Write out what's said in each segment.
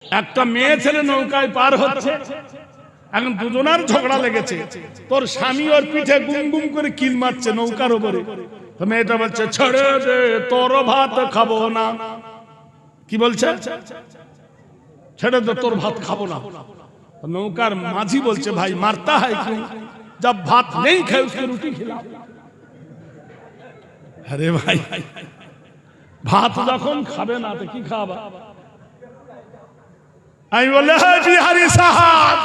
একটা মেয়ে ছেলে নৌকায় পার হচ্ছে, এখন দুজনার ঝগড়া লেগেছে। তোর স্বামী ওর পিঠে গুম গুম করে কিল মারছে নৌকার উপরে। তো মেয়েটা বলছে ছেড়ে দে, তোর ভাত খাবো না। কি বলছে? ছেড়ে দে, তোর ভাত খাবো না। নৌকার মাঝি বলছে ভাই মারতা হয় কি, जब भात नहीं खाए उसको रोटी खिलाओ। अरे भाई भात যখন খাবে না তো কি খাবা? আমি बोले है बिहारी साहब,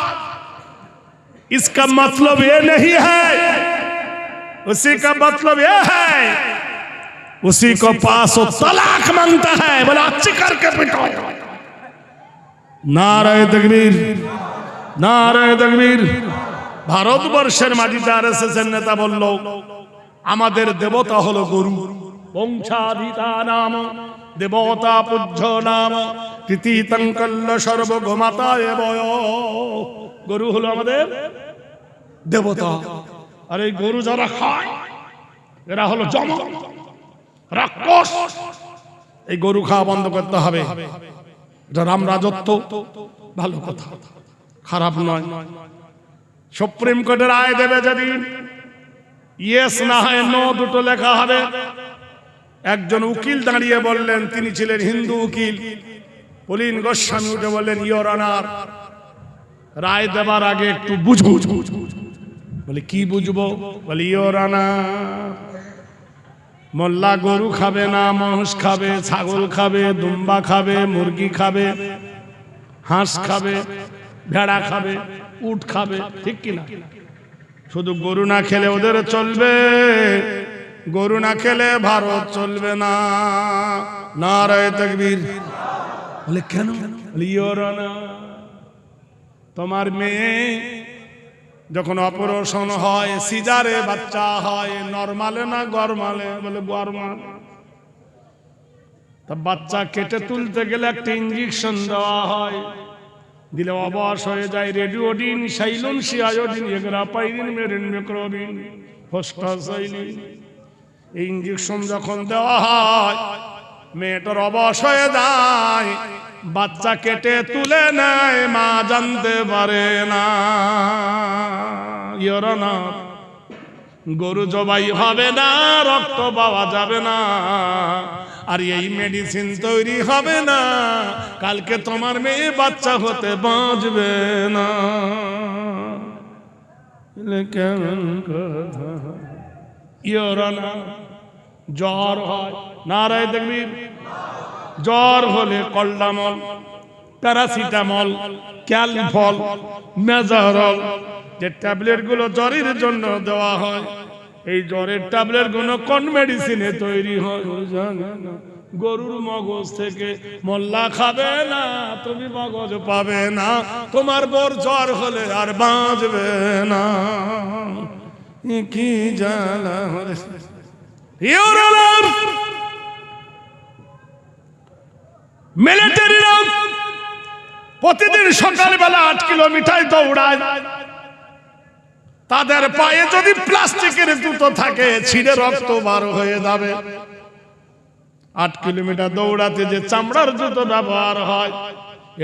इसका मतलब ये नहीं है, उसी का मतलब ये है, उसी को पास वो तलाक मांगता है। बोला अच्छी करके पिटो। नारे तकबीर, नारे तकबीर। ভারতবর্ষের মাটিতে আরএসএসের নেতা বলল আমাদের দেবতা হলো গরু, বংশাধিতা নাম দেবতা পূজ্য নাম কৃতিতং কল্ল সর্বগমাতায় বয়। গরু হলো আমাদের দেবতা। আর এই গরু যারা খায় এরা হলো যম, রাক্ষস। এই গরু খাওয়া বন্ধ করতে হবে। এটা রাম রাজত্ব, ভালো কথা, খারাপ নয়। সুপ্রিম কোর্টের রায় দেবে যেদিন, ইয়েস না হয় নো দুটো লেখা হবে। একজন উকিল দাঁড়িয়ে বললেন, তিনি ছিলেন হিন্দু উকিল, পুলিন গোস্বামী উঠে বললেন ইওর অনার, রায় দেবার আগে একটু বুঝবো। বলে কি বুঝবো? বলে ইওর অনার, মোল্লা গরু খাবে না, মহিষ খাবে, ছাগল খাবে, দুম্বা খাবে, মুরগি খাবে, হাঁস খাবে, ভেড়া খাবে, উট খাবে, ঠিক কিনা? শুধু গরু না খেলে ওদের চলবে, গরু না খেলে ভারত চলবে না। নারায়ে তাকবীর। বলে কেন? বলে ইওর অনার, তোমার মেয়ে যখন অপারেশন হয়, সিজারে বাচ্চা হয়, নরমালে না গরমালে? বলে গরমাল। তা বাচ্চা কেটে তুলতে গেলে একটা ইঞ্জেকশন দেওয়া হয়, দিলে অবশ হয়ে যায়। রেডিওডিন, সাইলন, সিআয়োডিন, এগ্রাপাইরিন, মেরিন, মেক্রোবিন, ফসফাসাইলিন। এই ইঞ্জেকশন যখন দেওয়া হয় মেয়েটার অবশ হয়ে যায়, বাচ্চা কেটে তুলে নেয়, মা জানতে পারে না। ইওর অনার, গরু জবাই হবে না, রক্ত পাওয়া যাবে না, আর এই মেডিসিন তৈরি হবে না, কালকে তোমার মেয়ে বাচ্চা হতে বাঁচবে না। কেমন কথা? ইওর অনার, জ্বর হয়, নারায়ে তাকবীর। জ্বর হলে কল্ডামল, প্যারাসিটামল, ক্যালফল, মেজারল, যে ট্যাবলেট গুলো জ্বরের জন্য দেওয়া হয়, এই জ্বরের ট্যাবলেট গুলো কোন মেডিসিনে তৈরি হয় জানে না? গরুর মগজ থেকে। মোল্লা খাবে না, তুমি মগজ পাবে না, তোমার বোর জ্বর হলে আর বাঁচবে না। কি জ্বালা! মিলিটারিরা প্রতিদিন সকালবেলা 8 কিলোমিটার দৌড়ায়। তাদের পায়ে যদি প্লাস্টিকের জুতো থাকে, ছিঁড়ে রক্ত বার হয়ে যাবে। 8 কিলোমিটার দৌড়াতে যে চামড়ার জুতো ব্যবহার হয়,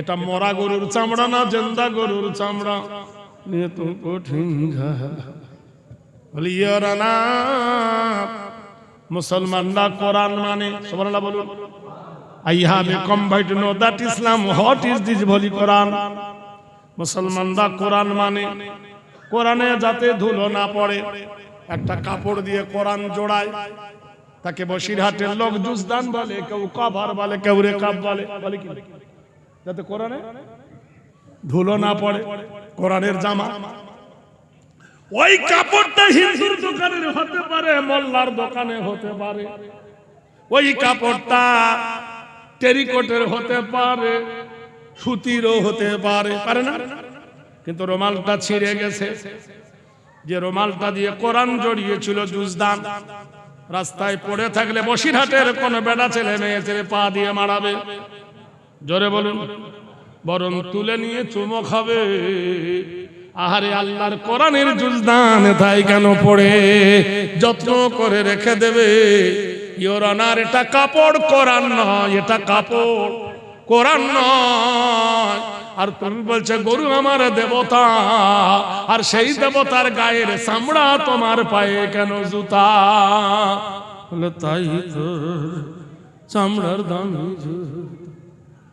এটা মরা গরুর চামড়া না জিন্দা গরুর চামড়া। নিয়ে তো কঠিন। বলি ইওর অনার, মুসলমানরা কোরআন মানে, সুবহানাল্লাহ বলুন। I have a come to know that Islam, what is this holy Quran? মুসলমানরা কোরআন মানে, কোরআনে যাতে ধুলো না পড়ে একটা কাপড় দিয়ে কোরআন জোড়ায়। তাকে বসিরহাটের লোক জুজদান বলে, কেউ কভার বলে, কেউ রেকাব বলে। বলে কি? যাতে কোরআনে ধুলো না পড়ে। কোরআনের জামা, ওই কাপড়টা হিন্দুর দোকানের হতে পারে, মোল্লার দোকানে হতে পারে। ওই কাপড়টা টেরিকটের হতে পারে, সুতিরও হতে পারে, পারে না? কিন্তু রুমালটা ছিঁড়ে গেছে। যে রুমালটা দিয়ে কোরআন জড়িয়েছিল জুজদান, রাস্তায় পড়ে থাকলে বসিরহাটের কোন বেটা ছেলে মেয়ে ছেলে পা দিয়ে মারাবে। জোরে বলুন। বরং তুলে নিয়ে চুমো খাবে। আহারে, আল্লাহর কোরআনের জুজদান তাই কেন পড়ে যত্ন করে রেখে দেবে। ইওর অনার, এটা কাপড়, কোরআন নয়, এটা কাপড়। কোরআন নয়। আর তুমি বলছো গরু আমার দেবতা, আর সেই দেবতার গায়ের চামড়া তোমার পায়ে কেন জুতা? বলে তাই তো, চামড়ার দাম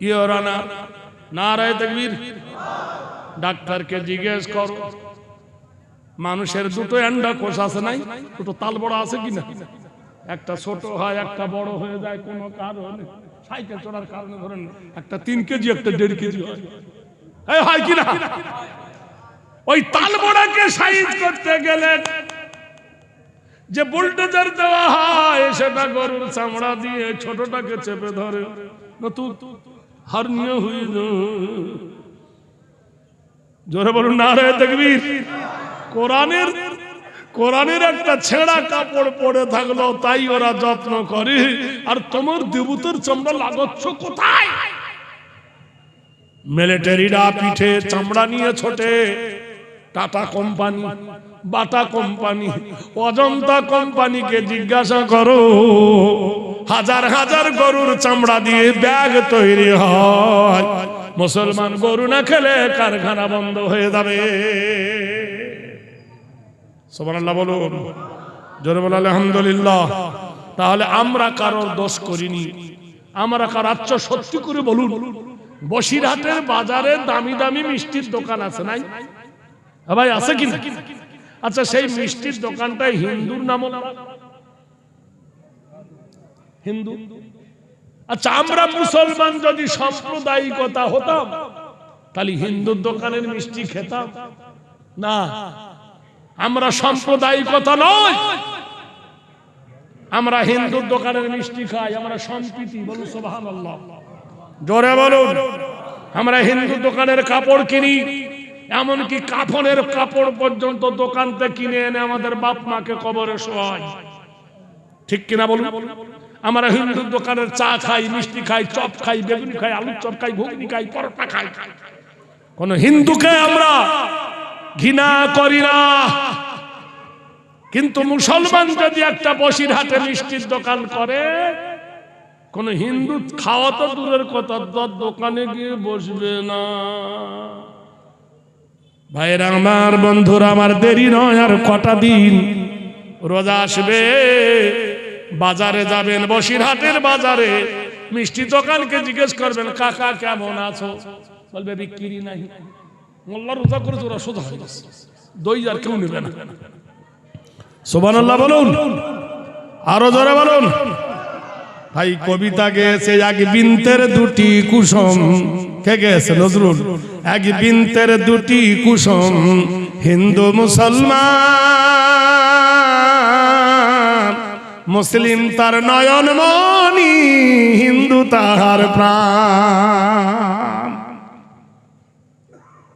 ইয়োর অনার। নারায়ে তাকবীর। ডাক্তারকে জিজ্ঞেস করো, মানুষের দুটো অ্যান্ডাকোষ আছে নাই? দুটো তাল বড় আছে কিনা? একটা ছোট হয়, একটা বড় হয়ে যায় কোনো কারণে, সাইকেল চড়ার কারণে ধরেন একটা 3 কেজি, একটা 1.5 কেজি হয়, এই হয় কিনা? ওই তাল বড়াকে সাইজ করতে গেলে যে বুলডোজার দেওয়া হয়, সেটা গরুর চামড়া দিয়ে ছোটটাকে চেপে ধরে, নতুন হার্নিয়া হয়ে যায়। জোরে বলুন নারায়ে তাকবীর। কোরআনের একটা ছেঁড়া কাপড় পরে থাকলো, তাই ওরা যত্ন করে। আর তোমার দেবতার চামড়া লাগাচ্ছ কোথায়? মিলিটারিরা পিঠে চামড়া নিয়ে ছোটে। Tata company, Bata company, Ajanta কোম্পানিকে জিজ্ঞাসা করো, হাজার হাজার গরুর চামড়া দিয়ে ব্যাগ তৈরি হয়। মুসলমান গরু না খেলে কারখানা বন্ধ হয়ে যাবে। সুবহানাল্লাহ বলুন, জোরে বলুন আলহামদুলিল্লাহ। তাহলে আমরা কারোর দোষ করিনি, আমরা কারাচ্ছ সত্যি করে বলুন। বসিরহাটের বাজারে দামি দামি মিষ্টির দোকান আছে নাই? ভাই আছে কি না? আচ্ছা, সেই মিষ্টির দোকানটাই হিন্দুর নাম, হিন্দু। আচ্ছা, আমরা মুসলমান যদি সাম্প্রদায়িকতা হতাম, তাহলে হিন্দুর দোকানের মিষ্টি খেতাম না। আমরা সাম্প্রদায়িকতা নয়, আমরা হিন্দুর দোকানের মিষ্টি খাই, আমরা সম্প্রীতি। বলুন সুবহানাল্লাহ, জোরে বলুন। আমরা হিন্দুর দোকানের কাপড় কিনি, এমনকি কাফনের কাপড় পর্যন্ত দোকান থেকে কিনে এনে আমাদের বাপ মাকে কবরে শোয়াই, ঠিক কিনা বলুন? আমরা হিন্দুর দোকানের চা খাই, মিষ্টি খাই, চপ খাই, বেগুনি খাই, আলুর চপ খাই, ঘুগনি খাই, পরোটা খাই। কোন হিন্দুকে আমরা ঘৃণা করি না। কিন্তু মুসলমান যদি একটা বসিরহাটে মিষ্টির দোকান করে, কোন হিন্দু খাওয়া তো দূরের কথা, দোকানে গিয়ে বসবে না। ভাইরা আমার, বন্ধুরা আমার, দেরি নয় আর কটা দিন, রোজা আসবে। বাজারে যাবেন, বসিরহাটের বাজারে মিষ্টি দোকানকে জিজ্ঞেস করবেন, কাকা কেমন আছো? বলবে বিক্রি নাই। মোল্লা রোজা করে ওরা সোজা হয়ে গেছে, দই আর কেউ নেবে না। সুবহানাল্লাহ বলুন, আরো জোরে বলুন। ভাই কবিতা গেয়েছে, এক বিন্তের দুটি কুসুম। কে গেয়েছে? নজরুল। এক বিন্তের দুটি কুসুম, হিন্দু মুসলমান, মুসলিম তার নয়ন মনি, হিন্দু তাহার প্রাণ।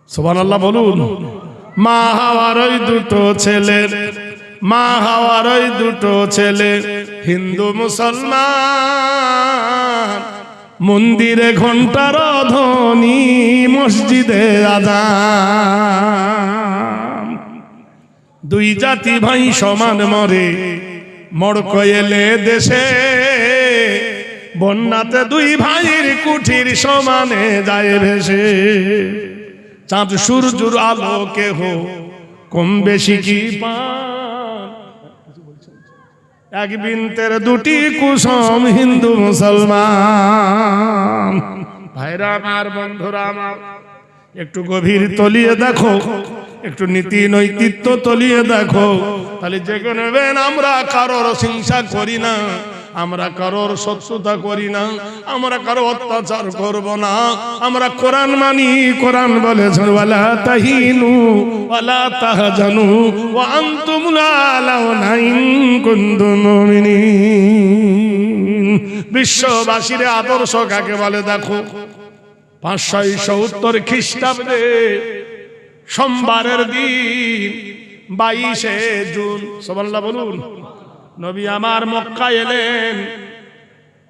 সুবহানাল্লাহ বলুন। মা হাওয়ার ওই দুটো ছেলে, মা হাওয়ার ওই দুটো ছেলে, হিন্দু মুসলমান, মন্দিরে ঘন্টার ধ্বনি, মসজিদে আযান। দুই জাতি ভাই সমান মরে, মড়ক এলে দেশে, বন্যাতে দুই ভাইয়ের কুঠির সমানে যায় ভেসে। চাঁদ সূর্যের আলো কেহ কম বেশি কি পান, এক বিন্তের দুটি কুসুম, হিন্দু মুসলমান। ভাইরা আমার, বন্ধুরা আমার, একটু গভীর তলিয়ে দেখো, একটু নীতি নৈতিত্ব তলিয়ে দেখো, তাহলে জেগে নেবেন আমরা কারোর হিংসা করি না, আমরা কারোর শত্রুতা করি না, আমরা কারো অত্যাচার করব না। আমরা কোরআন মানি। কোরআন বলেছে, ওয়ালা তাহিনু ওয়ালা তাহজানু ওয়া আনতুম লাউনা ইন কুনতুম মুমিনিন। বিশ্ববাসীর আদর্শ কাকে বলে দেখো। 570 খ্রিস্টাব্দে সোমবারের দিন 22শে জুন, সুবহানাল্লাহ বলুন, নবী আমার মক্কা এলেন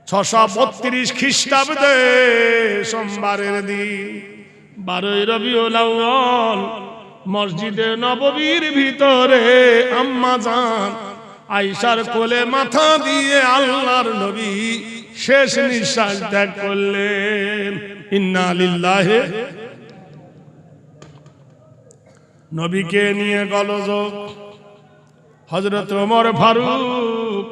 632 খ্রিস্টাব্দে সোমবারের দিন 12ই রবিউল আউয়াল। মসজিদে নববীর ভিতরে আম্মা জান আয়েশার কোলে মাথা দিয়ে আল্লাহর নবী শেষ নিঃশ্বাস ত্যাগ করলেন। ইন্না লিল্লাহি। নবীকে নিয়ে গোলযোগ। হযরত ওমর ফারুক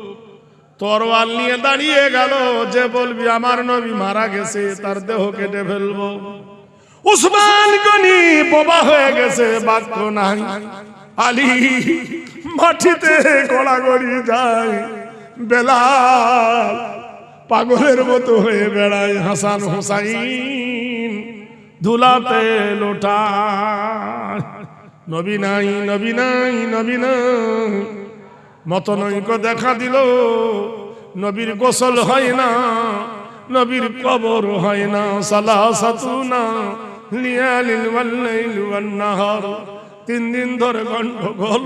তরোয়াল নিয়ে দাঁড়িয়ে গেল, যে বলবি আমার নবী মারা গেছে তার দেহ কেটে ফেলবো। উসমান গনি বোবা হয়ে গেছে, বাক্য নাই। আলী মাটিতে গড়াগড়ি যায়, বেলাল পাগলের মতো হয়ে বেড়ায়, হাসান হুসাইন ধুলাতে লোটায়। নবী নাই, নবী নাই, নবী নাই। মতনৈক্য দেখা দিল, নবীর গোসল হয় না, নবীর কবর হয় না। সালাসাতুনা লিয়ালিন ওয়াল লাইলু ওয়ান নাহার, 3 দিন ধরে গন্ডগোল।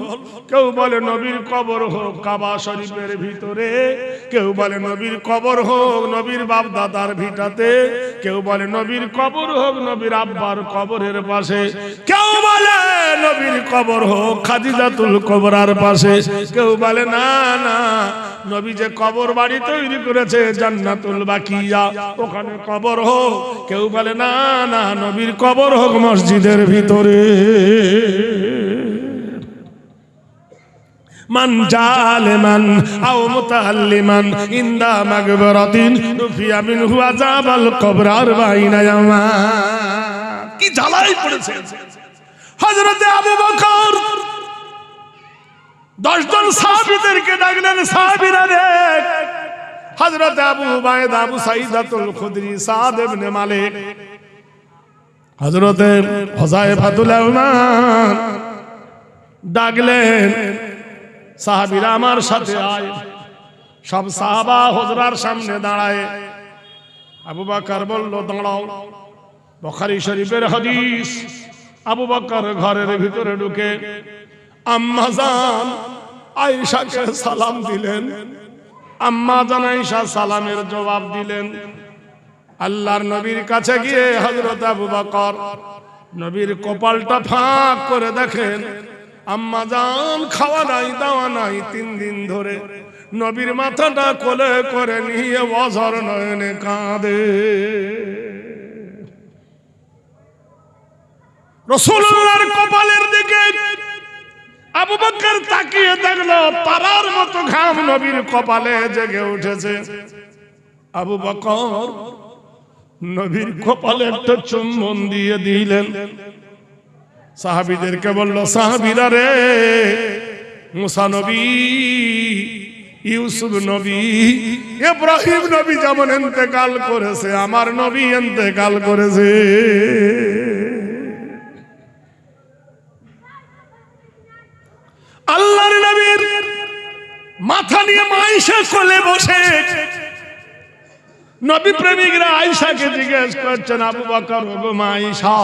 কেউ বলে নবীর কবর হোক কাবা শরীফের ভিতরে, কেউ বলে নবীর কবর হোক নবীর বাপ দাদার ভিটাতে, কেউ বলে নবীর কবর হোক নবীর আব্বার কবরের পাশে, কেউ বলে নবীর কবর হোক খাদিজাতুল কুবরার পাশে, কেউ বলে না না নবী যে কবর বাড়ি তৈরি করেছে জান্নাতুল বাকিয়া ওখানে কবর হোক, কেউ বলে না না নবীর কবর হোক মসজিদের ভিতরে। মান জালেমান আও মুতাআল্লিমান ইনদা মাগফিরাতিন রুফিয়া মিনহু আযাবাল কবর 40 ইয়ামা। কি জ্বালাই পড়েছে হযরত আবু বকর। 10 জন সাহাবীদেরকে ডাকলেন, সাহাবীরা রে, হযরত আবু উবাইদা, আবু সাঈদাতুল খুদরি, সাদ ইবনে মালিক, হযরত হুযায়ফাতুল ইয়ামান ডাকলেন, সাহাবীরা আমার সাথে আয়। সব সাহাবা হুজরার সামনে দাঁড়ায়। আবু বকর বলল দাঁড়াও। বুখারী শরীফের হাদিস। আবু বকর ঘরের ভিতরে ঢুকে আম্মা জান আয়েশাকে সালাম দিলেন। আম্মা জান আয়েশা সালামের জবাব দিলেন। আল্লাহর নবীর কাছে গিয়ে হযরত আবু বকর নবীর কপালটা ফাঁক করে দেখেন, আম্মা জান খাওয়া নাই দাওয়া নাই 3 দিন ধরে। নবীর মাথাটা কোলে করে নিয়ে অঝর নয়নে কাঁদে। রাসূলুল্লাহর কপালের দিকে আবু বকর তাকিয়ে দেখলো, তারার মতো ঘাম নবীর কপালে জেগে উঠেছে। আবু বকর নবীর কপালে একটা চুম্বন দিয়ে দিলেন। সাহাবীদেরকে বলল, সাহাবীরা রে, মুসা নবী, ইউসুফ নবী, ইব্রাহিম নবী যেমন ইন্তেকাল করেছে, আমার নবী ইন্তেকাল করেছে। আল্লাহর নবীর মাথা নিয়ে আয়েশা কোলে বসে নবী প্রেমিকরা আয়েশাকে জিজ্ঞেস করছেন, আবু বকর ওগো মা আয়েশা,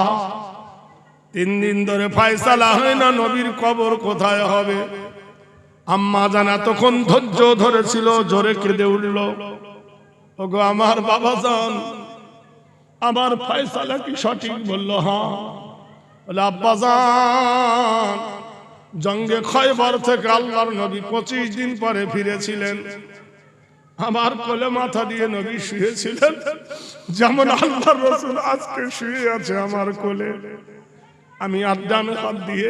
3 দিন ধরে ফয়সালা হয় না নবীর কবর কোথায় হবে। আম্মা জানা তখন ধৈর্য ধরেছিল, জোরে কেঁদে উঠল, ওগো আমার বাবা জান, আমার ফয়সালা কি সঠিক? বলল হ্যাঁ। বলে আব্বা জান, জঙ্গে খয়বর থেকে আল্লাহর নবী 25 দিন পরে ফিরেছিলেন। আমার কোলে মাথা দিয়ে নবী শুয়েছিলেন, যেমন আল্লাহর রাসূল আজকে শুয়ে আছে আমার কোলে। আমি আড্ডামে হাত দিয়ে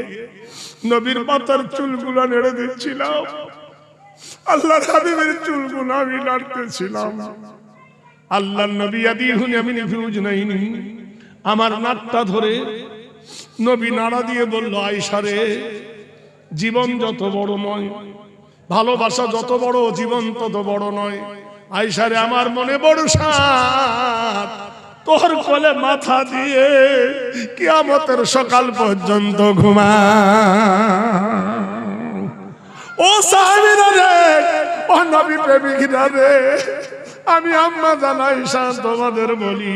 নবীর মাথার চুলগুলো নেড়ে দিচ্ছিলাম, আল্লাহর হাবিবের চুলগুলো আমি নাড়তেছিলাম। আল্লাহর নবী আদিহুনি আমিনি ফিউজনাইনি, আমার নাকটা ধরে নবী নাড়া দিয়ে বলল, আয়েশা রে, জীবন যত বড় নয়, ভালোবাসা যত বড়, জীবন তত বড় নয়। আয়েশা রে, আমার মনে বড় সাত, তোর কোলে মাথা দিয়ে কিয়ামতের সকাল পর্যন্ত ঘুমা। ও সাহাবীরা রে, ও নবী প্রেমিকরা রে, আমি আম্মা জান আয়েশা তোমাদের বলি,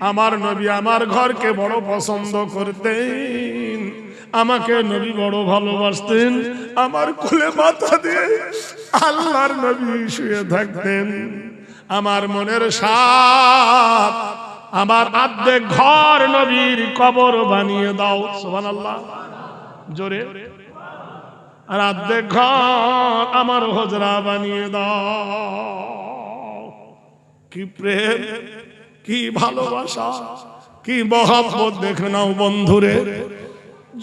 আমার নবী আমার ঘরকে বড় পছন্দ করতেন, আমাকে নবী বড় ভালোবাসতেন। আমার কোলে মাথা দিয়ে আল্লাহর নবী শুয়ে থাকতেন। আমার মনের সাথ, আমার অর্ধেক ঘর নবীর কবর বানিয়ে দাও। সুবহানাল্লাহ, জোরে। আর অর্ধেক ঘর আমার হুজরা বানিয়ে দাও। কি প্রেম, কি ভালোবাসা, কি মহব্বত। দেখে নাও বন্ধুরে,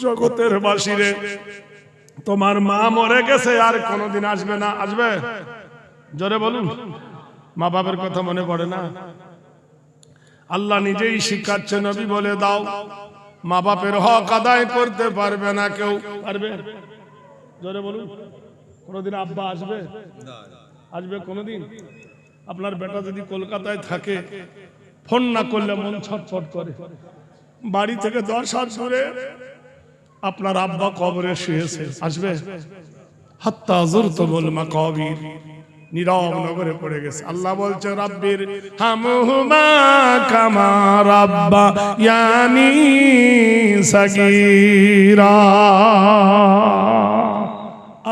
জগতের বাসীরে, তোমার মা মরে গেছে, আর কোনোদিন আসবে না। আসবে? জোরে বলুন। মা বাবার কথা মনে পড়ে না? আল্লাহ নিজেই শিখাচ্ছে, নবী বলে দাও, মা বাপের হক আদায় করতে পারবে না কেউ। পারবে? জোরে বলুন। কোনোদিন আব্বা আসবে? আসবে কোনোদিন? আপনার বেটা যদি কলকাতায় থাকে, ফোন না করলে মন ছটফট করে। বাড়ি থেকে 10 হাত দূরে আপনার আব্বা কবরে শুয়েছে, আসবে? হাত্তা যুরতুমুল মাকাবির, নীরব নগরে পড়ে গেছে। আল্লাহ বলছে, রাব্বির হামহুমা কামা রাব্বায়ানি সাগীরা।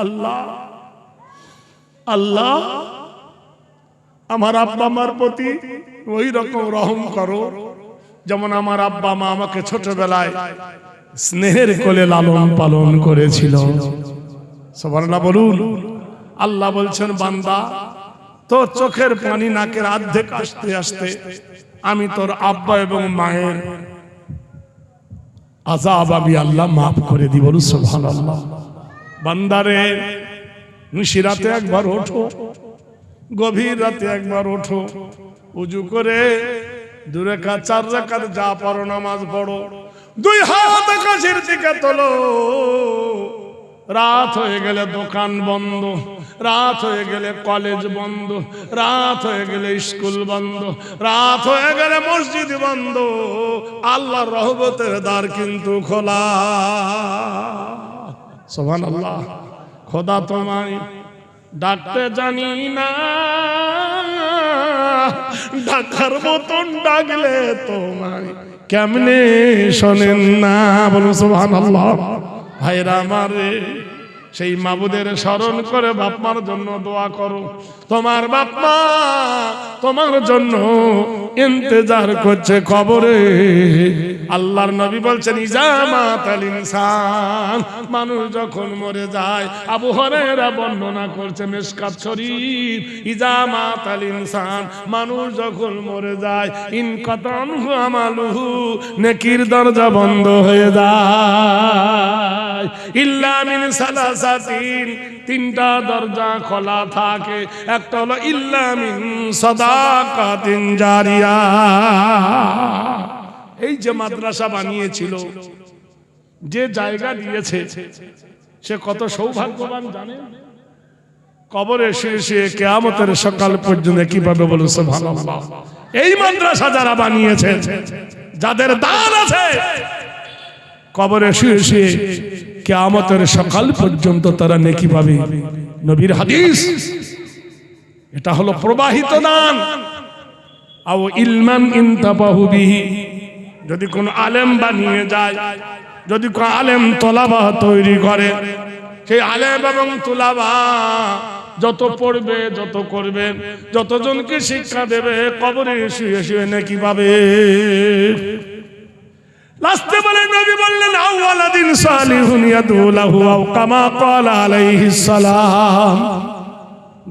আল্লাহ, আল্লাহ আমার আব্বা মার প্রতি ওই রকম রহম করো, যেমন আমার আব্বা মা আমাকে ছোটবেলায় স্নেহের কোলে লালন পালন করেছিল। সুবহানাল্লাহ বলুন। আল্লাহ বলছেন, বান্দা তোর চোখের পানি নাকের অর্ধেক আসতে আসতে আমি তোর আব্বা এবং মায়ের আযাব আমি আল্লাহ মাফ করে দিব। সুবহানাল্লাহ। বান্দারে, নিশিরাতে একবার ওঠো, গভীর রাতে একবার ওঠো, উজু করে 2 রাকাত 4 রাকাত যা পড়ো নামাজ পড়ো, 2 হাত আকাশের দিকে তোলো। রাত হয়ে গেলে দোকান বন্ধ, রাত হয়ে গেলে কলেজ বন্ধ, রাত হয়ে গেলে স্কুল বন্ধ, রাত হয়ে গেলে মসজিদ বন্ধ, আল্লাহর রহমতের দ্বার কিন্তু খোলা। সুবহানাল্লাহ। খোদা তোমায় ডাকতে জানি না, ডাকার মতন ডাকলে তোমায় কেমনে শোনেন না। বলো সুবহানাল্লাহ। ভাইরা আমারে, সেই মাবুদের স্মরণ করে বাপ মার জন্য দোয়া করো। তোমার বাপ মা তোমার জন্য ইন্তজার করছে কবরে। আল্লাহর নবী বলছেন, ইজামাতাল ইনসান, মানুষ যখন মরে যায়, আবু হুরায়রা বর্ণনা করছে মিশকাত শরীফ, ইজামাতাল ইনসান, মানুষ যখন মরে যায়, ইনকাতানহু আমালুহু, নেকির দরজা বন্ধ হয়ে যায়। ইল্লা মিন সালাসাতিন, 3টা দরজা খোলা থাকে। একটা হলো ইল্লা মিন সাদাকাতিন জারিয়া। এই যে মাদ্রাসা বানিয়েছিল, যে জায়গা দিয়েছে, সে কত সৌভাগ্যবান জানেন? কবরে শুয়ে শুয়ে কিয়ামতের সকাল পর্যন্ত কিভাবে বলুন সুবহানাল্লাহ। এই মাদ্রাসা যারা বানিয়েছে, যাদের দান আছে, কবরে শুয়ে শুয়ে কিয়ামতের সকাল পর্যন্ত তারা নেকি পাবে। নবীর হাদিস, এটা হলো প্রবাহিত দান। আও ইলমান ইনতাবাহু বিহি, যদি কোন আলেম বানিয়ে যায়, যদি কোন আলেম তোলাবা তৈরি করে, সেই আলেম এবং তোলাবা যত পড়বে, যত করবে, যতজনকে শিক্ষা দেবে, কবরে শুয়ে শুয়ে নেকি পাবে। লাস্টে বলে নবী বললেন, আওয়ালাদিন সালিহুন ইয়াদউ লাহু আও কামা ক্বালা আলাইহিস সালাম।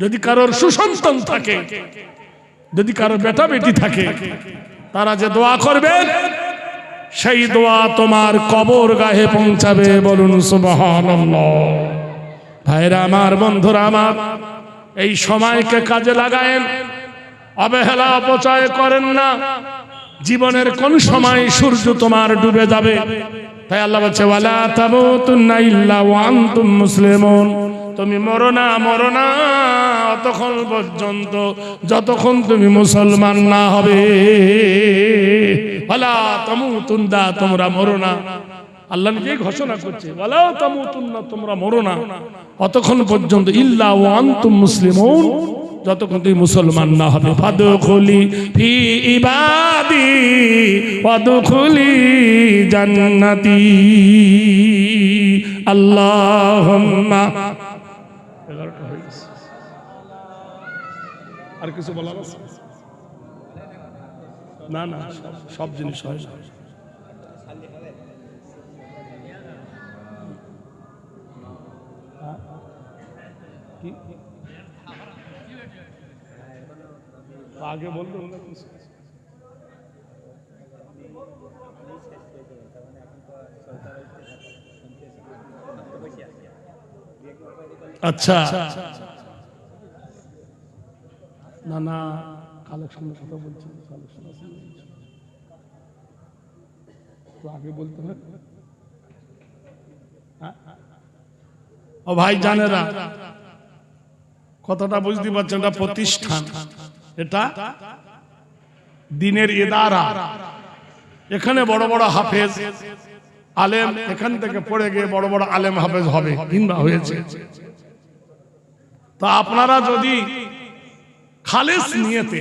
যদি কারোর সুসন্তান থাকে, যদি কারো বেটা বেটি থাকে, তারা যে দোয়া করবে, সেই দোয়া তোমার কবর গাহে পৌঁছাবে। বলুন সুবহানাল্লাহ। ভাইরা আমার, বন্ধুরা আমার, এই সময়কে কাজে লাগায়েন, অবহেলা অপচয় করেন না। জীবনের কোন সময় সূর্য তোমার ডুবে যাবে। তাই আল্লাহ বলছে, ওয়ালা তামুতুন্না ইল্লা ওয়া আনতুম মুসলিমুন, তুমি মরো না, মরো না অতক্ষণ পর্যন্ত যতক্ষণ তুমি মুসলমান না হবে। ওয়ালা তামুতুন্না, তোমরা মরো না। আল্লাহ নিজেই ঘোষণা করছে, ওয়ালা তামুতুন্না, তোমরা মরো না অতক্ষণ পর্যন্ত, ইল্লা ওয়া আনতুম মুসলিমুন, যতক্ষণ তুমি মুসলমান না হবে। ফাদখুলি ফি ইবাদি ওয়াদখুলি জান্নাতি। আল্লাহুম্মা। 11টা হয়ে গেছে। আর কিছু বলার আছে? না না, সব জিনিস হয় না। আগে বললো আচ্ছা না না কালেকশনের কথা বলছি কালেকশন তো আগে বলতে হবে ও ভাই জানেরা কথাটা বুঝতে পারছেন এটা প্রতিষ্ঠান এটা দিনের ইদারা এখানে বড় বড় হাফেজ আলেম এখান থেকে পড়ে গিয়ে বড় বড় আলেম হাফেজ হবে কিংবা হয়েছে তা আপনারা যদি খালেস নিয়েতে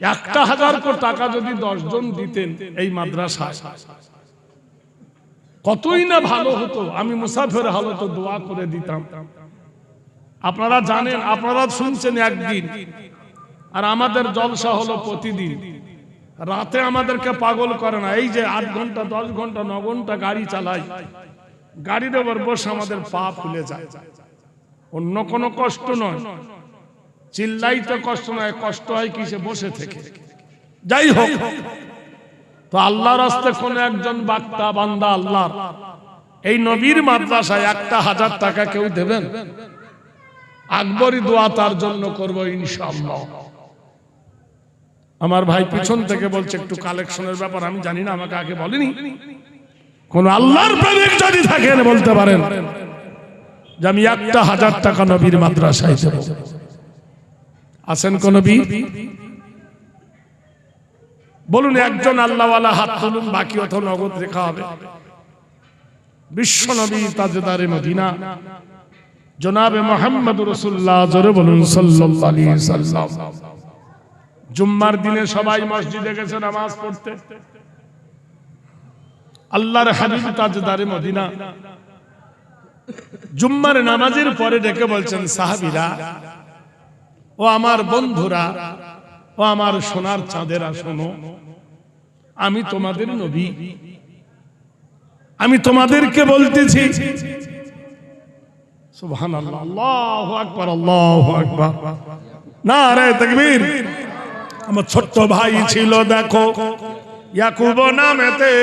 1,000 কোটি টাকা যদি 10 জন দিতেন এই মাদ্রাসায় কতই না ভালো হতো আমি মুসাফির হালতে দোয়া করে দিতাম আপনারা জানেন আপনারা শুনছেন একদিন আর আমাদের জলসা হলো প্রতিদিন রাতে আমাদেরকে পাগল করে না এই যে 8 ঘন্টা 10 ঘন্টা 9 ঘন্টা গাড়ি চালাই গাড়ির উপর বসে আমাদের পা ফুলে যায় অন্য কোনো কষ্ট নয় চিল্লাইতে কষ্ট নয় কষ্ট হয় কিসে বসে থেকে যাই হোক তো আল্লাহর রাস্তায় কোন একজন বাক্তা বান্দা আল্লাহর এই নবীর মাদ্রাসায় 1,000 টাকা কেউ দেবেন আকবরী দোয়া তার জন্য করব ইনশাআল্লাহ আমার ভাই পিছন থেকে বলছে একটু কালেকশনের ব্যাপার আমি জানি না আমাকে আগে বলেনি কোন আল্লাহর প্রেমিক যদি থাকেন বলতে পারেন যে আমি 1,000 টাকা নবীর মাদ্রাসায় দেব আছেন কোন বীর বলুন একজন আল্লাহওয়ালা হাত তুলুন বাকি অত নগদ রেখা হবে বিশ্ব নবী তাজদারে মদিনা জনাবে মুহাম্মদ রাসূলুল্লাহ জোরে বলুন সাল্লাল্লাহু আলাইহি সাল্লাম জুম্মার দিনে সবাই মসজিদে গেছে নামাজ পড়তে আল্লাহর হাবিব তাজদারে মদিনা জুম্মার নামাজের পরে ডেকে বলছেন সাহাবীরা ও আমার বন্ধুরা ও আমার সোনার চাঁদেরা শোনো আমি তোমাদের নবী আমি তোমাদেরকে বলতেছি সুবহানাল্লাহ আল্লাহু আকবার আল্লাহু আকবার নারে তাকবীর আমার ছোট্ট ভাই ছিল দেখো ইয়াকুব নামেতে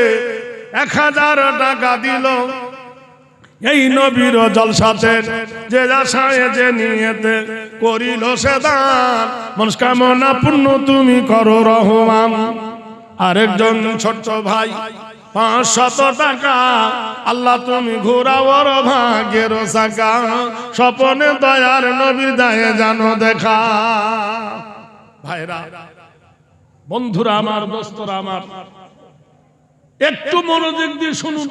1,000 টাকা দিল এই নবীর জলসাতে যে আশায় যে নিয়তে করিল সে দান মনস্কামনা পূর্ণ তুমি করো রহমান আরেকজন ছোট্ট ভাই 500 টাকা আল্লাহ তুমি ঘোরাও ভাগ্যের চাকা স্বপনে দয়ার নবীর দায়ে জানো দেখা ভাইরা বন্ধুরা আমার দোস্তরা আমার একটু মনোযোগ দিয়ে শুনুন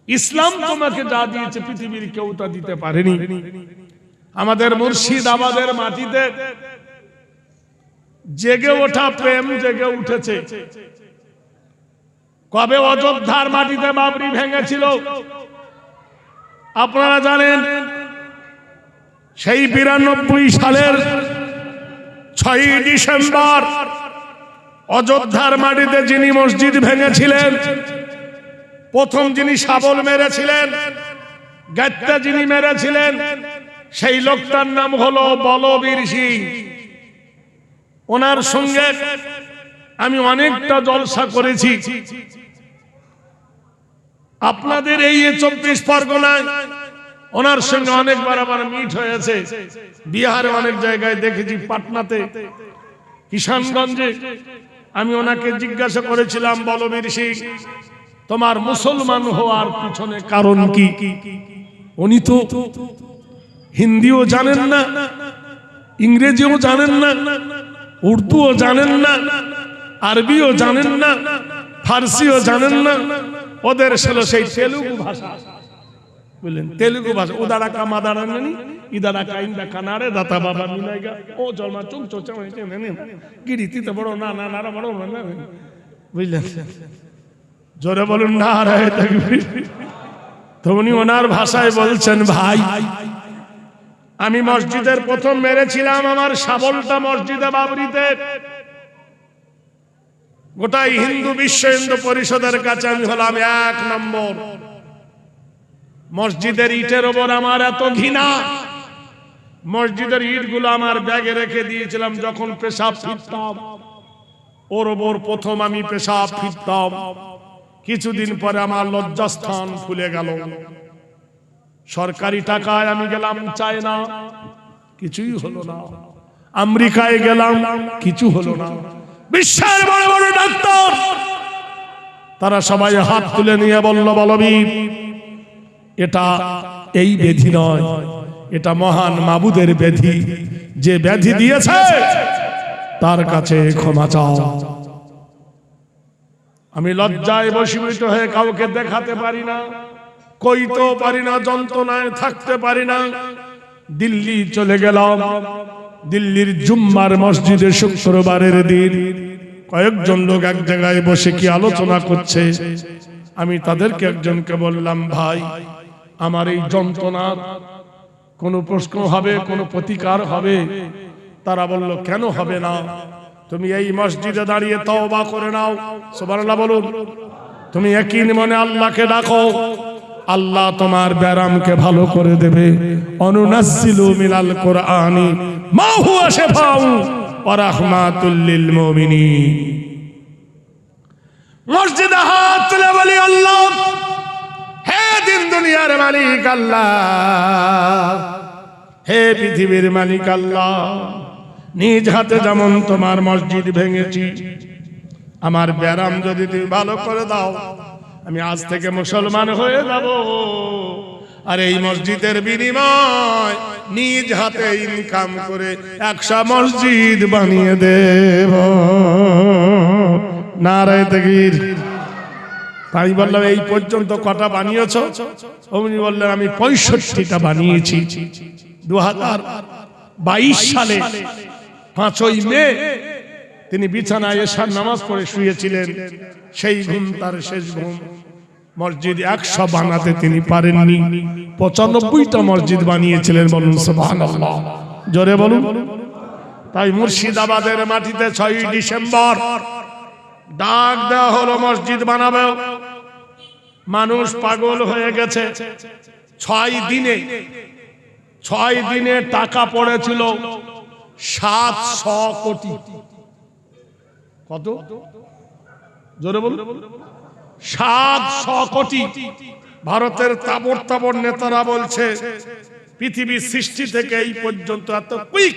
ইসলাম তোমাকে যা দিয়েছে পৃথিবীর কেউ তা দিতে পারেনি আমাদের মুর্শিদাবাদের মাটিতে জেগে ওঠা প্রেম জেগে উঠেছে কবে অযোধ্যার মাটিতে বাবরি ভেঙেছিল আপনারা জানেন সেই 92 সালের 6 ডিসেম্বর অযোধ্যার মাটিতে যিনি মসজিদ ভেঙেছিলেন প্রথম যিনি শাবল মেরেছিলেন গাত্তা যিনি মেরেছিলেন সেই লোকটার নাম হলো বলবীর সিং ওনার সঙ্গে আমি অনেকটা জলসা করেছি আপনাদের এই 24 পরগনায় ওনার সঙ্গে অনেকবার আমার মিট হয়েছে বিহারে অনেক জায়গায় দেখেছি পাটনাতে কিষানগঞ্জে আমি ওনাকে জিজ্ঞাসা করেছিলাম বলবীর সিং তোমার মুসলমান হওয়ার পিছনে কারণ কি উনি তো হিন্দিও জানেন না ইংরেজিও জানেন না উর্দুও জানেন না আরবিও জানেন না ফার্সিও জানেন না ওদের ছিল সেই তেলুগু ভাষা বললেন তেলুগু ভাষা উদারা কা মাদারা নানি ইদারা কা ইন্দা কানারে দাতা বাবা মিলাইগা ও জলমা চুং চোচা নেনে গিরিতি তো বড় না না না বড় না বুঝলেন জোরে বলুন নারায়ে তাকবীর তো উনি ওনার ভাষায় বলছেন ভাই আমি মসজিদের প্রথম মেরেছিলাম আমার শাবলটা মসজিদে বাবরিতে গোটাই হিন্দু বিশ্ব হিন্দু পরিষদের কাছে আমি হলাম 1 নম্বর মসজিদের ইটের উপর আমার এত ঘৃণা মসজিদের ইটগুলো আমার ব্যাগে রেখে দিয়েছিলাম, যখন পেশাব ফিরতাম ওর ওপর প্রথম আমি পেশাব ফিরতাম। কিছুদিন পরে আমার লজ্জাস্থান ফুলে গেল। সরকারি টাকায় আমি গেলাম চায়না, কিছুই হলো না। আমেরিকায় গেলাম, কিছু হলো না। বিশ্বের বড় বড় ডাক্তার তারা সবাই হাত তুলে নিয়ে বলল, বলবীর এটা এই ব্যাধি নয়, এটা মহান মাবুদের ব্যাধি। যে ব্যাধি দিয়েছে তার কাছে ক্ষমা চাও। আমি লজ্জায় বশীভূত হয়ে কাউকে দেখাতে পারি না, কইতে পারি না, যন্ত্রণায় থাকতে পারি না। দিল্লি চলে গেলাম। দিল্লির জুম্মার মসজিদে শুক্রবারের দিন কয়েকজন লোক এক জায়গায় বসে কি আলোচনা করছে। আমি তাদেরকে একজনকে বললাম, ভাই আমার এই যন্ত্রণার কোন প্রশ্ন হবে, কোন প্রতিকার হবে? তারা বলল, কেন হবে না? তুমি এই মসজিদে দাঁড়িয়ে তওবা করে নাও। সুবহানাল্লাহ বলুন। তুমি ইয়াকিন মনে আল্লাহকে ডাকো, আল্লাহ তোমার ব্যারামকে ভালো করে দেবে। অনুনাজ্জিলু মিনাল কুরআনি মা হুয়া শিফাউ ওয়া রাহমাতুল লিল মুমিনিন। মসজিদে হাত তুলে বলি, আল্লাহ, হে দিন দুনিয়ার মালিক আল্লাহ, হে পৃথিবীর মালিক আল্লাহ, নিজ হাতে যেমন তোমার মসজিদ ভেঙেছি, আমার ব্যারাম যদি তুমি ভালো করে দাও, আমি আজ থেকে মুসলমান হয়ে যাব। আর এই মসজিদের বিনিময় নিজ হাতে ইনকাম করে 100 মসজিদ বানিয়ে দেব। নারায়ে তাকবীর। তাই বললাম, এই পর্যন্ত কটা বানিয়েছো? উনি বললেন, আমি 65টা বানিয়েছি। 2022 সালে 5ই মে তিনি বিছানায় এশার নামাজ পড়ে শুয়েছিলেন। সেই ঘুম তার শেষ ঘুম। মসজিদ 100 বানাতে তিনি পারেননি, 95টা মসজিদ বানিয়েছিলেন। বলুন সুবহানাল্লাহ, জোরে বলুন। তাই মুর্শিদাবাদের মাটিতে 6ই ডিসেম্বর ডাক দেওয়া হলো মসজিদ বানাবে। মানুষ পাগল হয়ে গেছে। 6 দিনে টাকা পড়েছিল 700 কোটি। কত? জোরে বলুন। 700 কোটি। ভারতের তাবর তাবর নেতারা বলছে, পৃথিবীর সৃষ্টি থেকে এই পর্যন্ত এত কুইক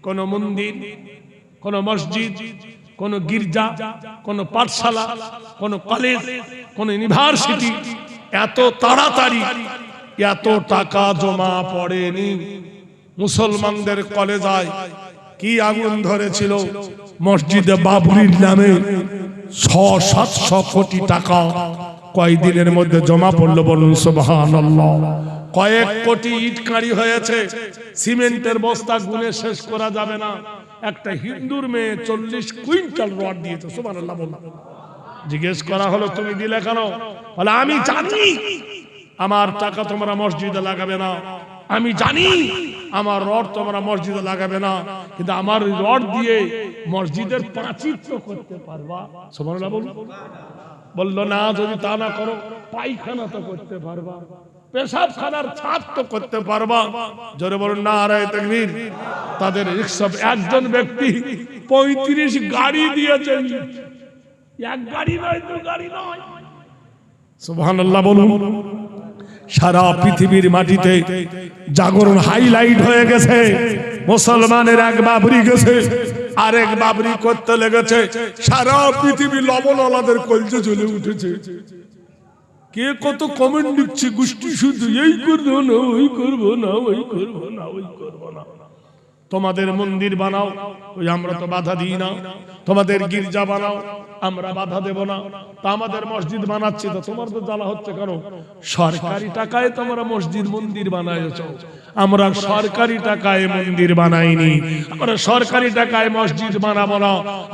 কোন মন্দির, কোন মসজিদ, কোন গির্জা, কোন পাঠশালা, কোন কলেজ, কোন ইউনিভার্সিটি এত তাড়াতাড়ি এত টাকা জমা পড়েনি। মুসলমানদের কলেজায় কি আগুন ধরেছিল! মসজিদে বাবরির নামে 600-700 কোটি টাকা কয়েকদিনের মধ্যে জমা পড়লো। বলুন সুবহানাল্লাহ। কয়েক কোটি ইট কাঁড়ি হয়েছে। সিমেন্টের বস্তা গুনে শেষ করা যাবে না। একটা হিন্দুর মেয়ে 40 কুইন্টাল রড দিয়েছে। সুবহানাল্লাহ বলুন। জিজ্ঞেস করা হলো, তুমি দিলে কেন? বলে, আমি জানি আমার টাকা তোমরা মসজিদে লাগাবে না, আমি জানি আমার রড তোমরা মসজিদে লাগাবে না, কিন্তু আমার রড দিয়ে মসজিদের পাঁচিল তো করতে পারবা। সুবহানাল্লাহ বলুন। বললো, না, যদি তা না করো পায়খানা তো করতে পারবা, পেশাবখানার ছাদ তো করতে পারবা। জোরে বলুন নারায়ে তাকবীর। তাদের একজন ব্যক্তি 35 গাড়ি দিয়েছেন। এক গাড়ি নয়, 2 গাড়ি নয়। সুবহানাল্লাহ বলুন। সারা পৃথিবীর মাটিতে জাগরণ হাইলাইট হয়ে গেছে। মুসলমানের এক বাবরি গেছে, আরেক বাবরি করতে লেগেছে। সারা পৃথিবী লবণওয়ালাদের কলজে জ্বলে উঠেছে। কে কত কমেন্ট দিচ্ছে, গোষ্ঠী শুধু এই করবো না, ওই করবো না, ওই করবো না, ওই করবো না। তোমাদের মন্দির বানাও, ওই আমরা তো বাধা দিই না। তোমাদের গির্জা বানাও, আমরা বাধা দেব না। তা আমাদের মসজিদ বানাচ্ছি, তো তোমার তো জ্বালা হচ্ছে কেন? সরকারি টাকায় তোমরা মসজিদ মন্দির বানাইছো, আমরা সরকারি টাকায় মন্দির বানাইনি। আমরা সরকারি টাকায় মসজিদ বানাবো না।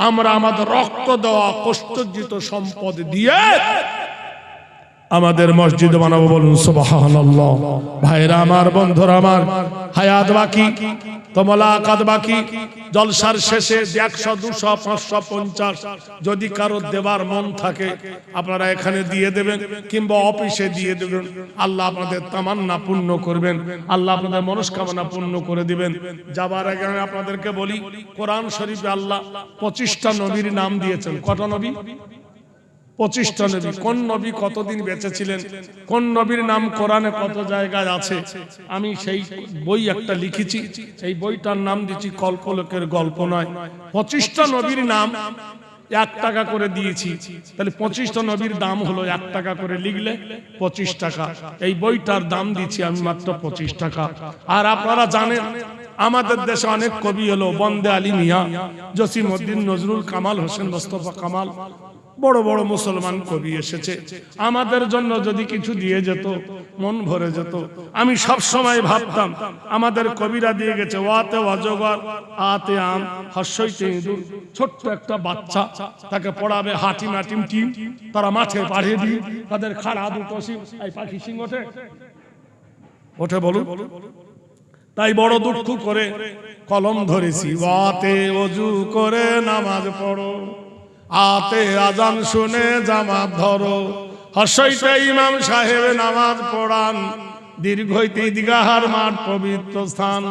আমরা আমাদের রক্ত দেওয়া কষ্টার্জিত সম্পদ দিয়ে আমাদের মসজিদ বানাবো, বলুন সুবহানাল্লাহ। ভাইরা আমার, বন্ধুরা আমার, হায়াত বাকি তো মোলাকাত বাকি। জলসার শেষে 100, 200, 550 যদি কারো দেবার মন থাকে আপনারা এখানে দিয়ে দেবেন, কিংবা অফিসে দিয়ে দেবেন। আল্লাহ আপনাদের তামান্না পূর্ণ করবেন, আল্লাহ আপনাদের মনস্কামনা পূর্ণ করে দিবেন। যাবার আগে আমি আপনাদেরকে বলি, কোরআন শরীফে আল্লাহ 25টা নবীর নাম দিয়েছেন। কটা নবী? 25টা নবী। কোন নবী কতদিন বেঁচে ছিলেন, কোন নবীর নাম কোরআনে কত জায়গায় আছে, আমি সেই বই একটা লিখেছি। এই বইটার নাম দিয়েছি কল্পলোকের গল্প নয়। 25টা নবীর নাম 1 টাকা করে দিয়েছি। তাহলে 25টা নবীর দাম হলো 1 টাকা করে, লিখলে 25 টাকা। এই বইটার দাম দিচ্ছি আমি মাত্র 25 টাকা। আর আপনারা জানেন আমাদের দেশে অনেক কবি হলো, বন্দে আলী মিয়া, জসিমউদ্দিন, নজরুল কামাল, হোসেন মোস্তফা কামাল, বড় বড় মুসলমান কবি এসেছে। আমাদের জন্য যদি কিছু দিয়ে যেত মন ভরে যেত। আমি সব সময় ভাবতাম আমাদের কবিরা দিয়ে গেছে, ওয়াতে অজগর, আতে আম, হর্ষইতে ইঁদুর। ছোট্ট একটা বাচ্চা, তাকে পড়াবে হাটিম হাটিম টিম, তারা মাঠে পাঠিয়ে দিই, তাদের খাড়া দুটো সিং, এই পাখি সিং ওঠে ওঠে বলুন। তাই বড় দুঃখ করে কলম ধরেছি, ওয়াতে অজু করে নামাজ পড়ো, আতে আজান শুনে জামাত ধরো, হর্ষইতে ইমাম সাহেব নামাজ পড়ান, দীর্ঘইতে ঈদগাহার মাঠ পবিত্র স্থান,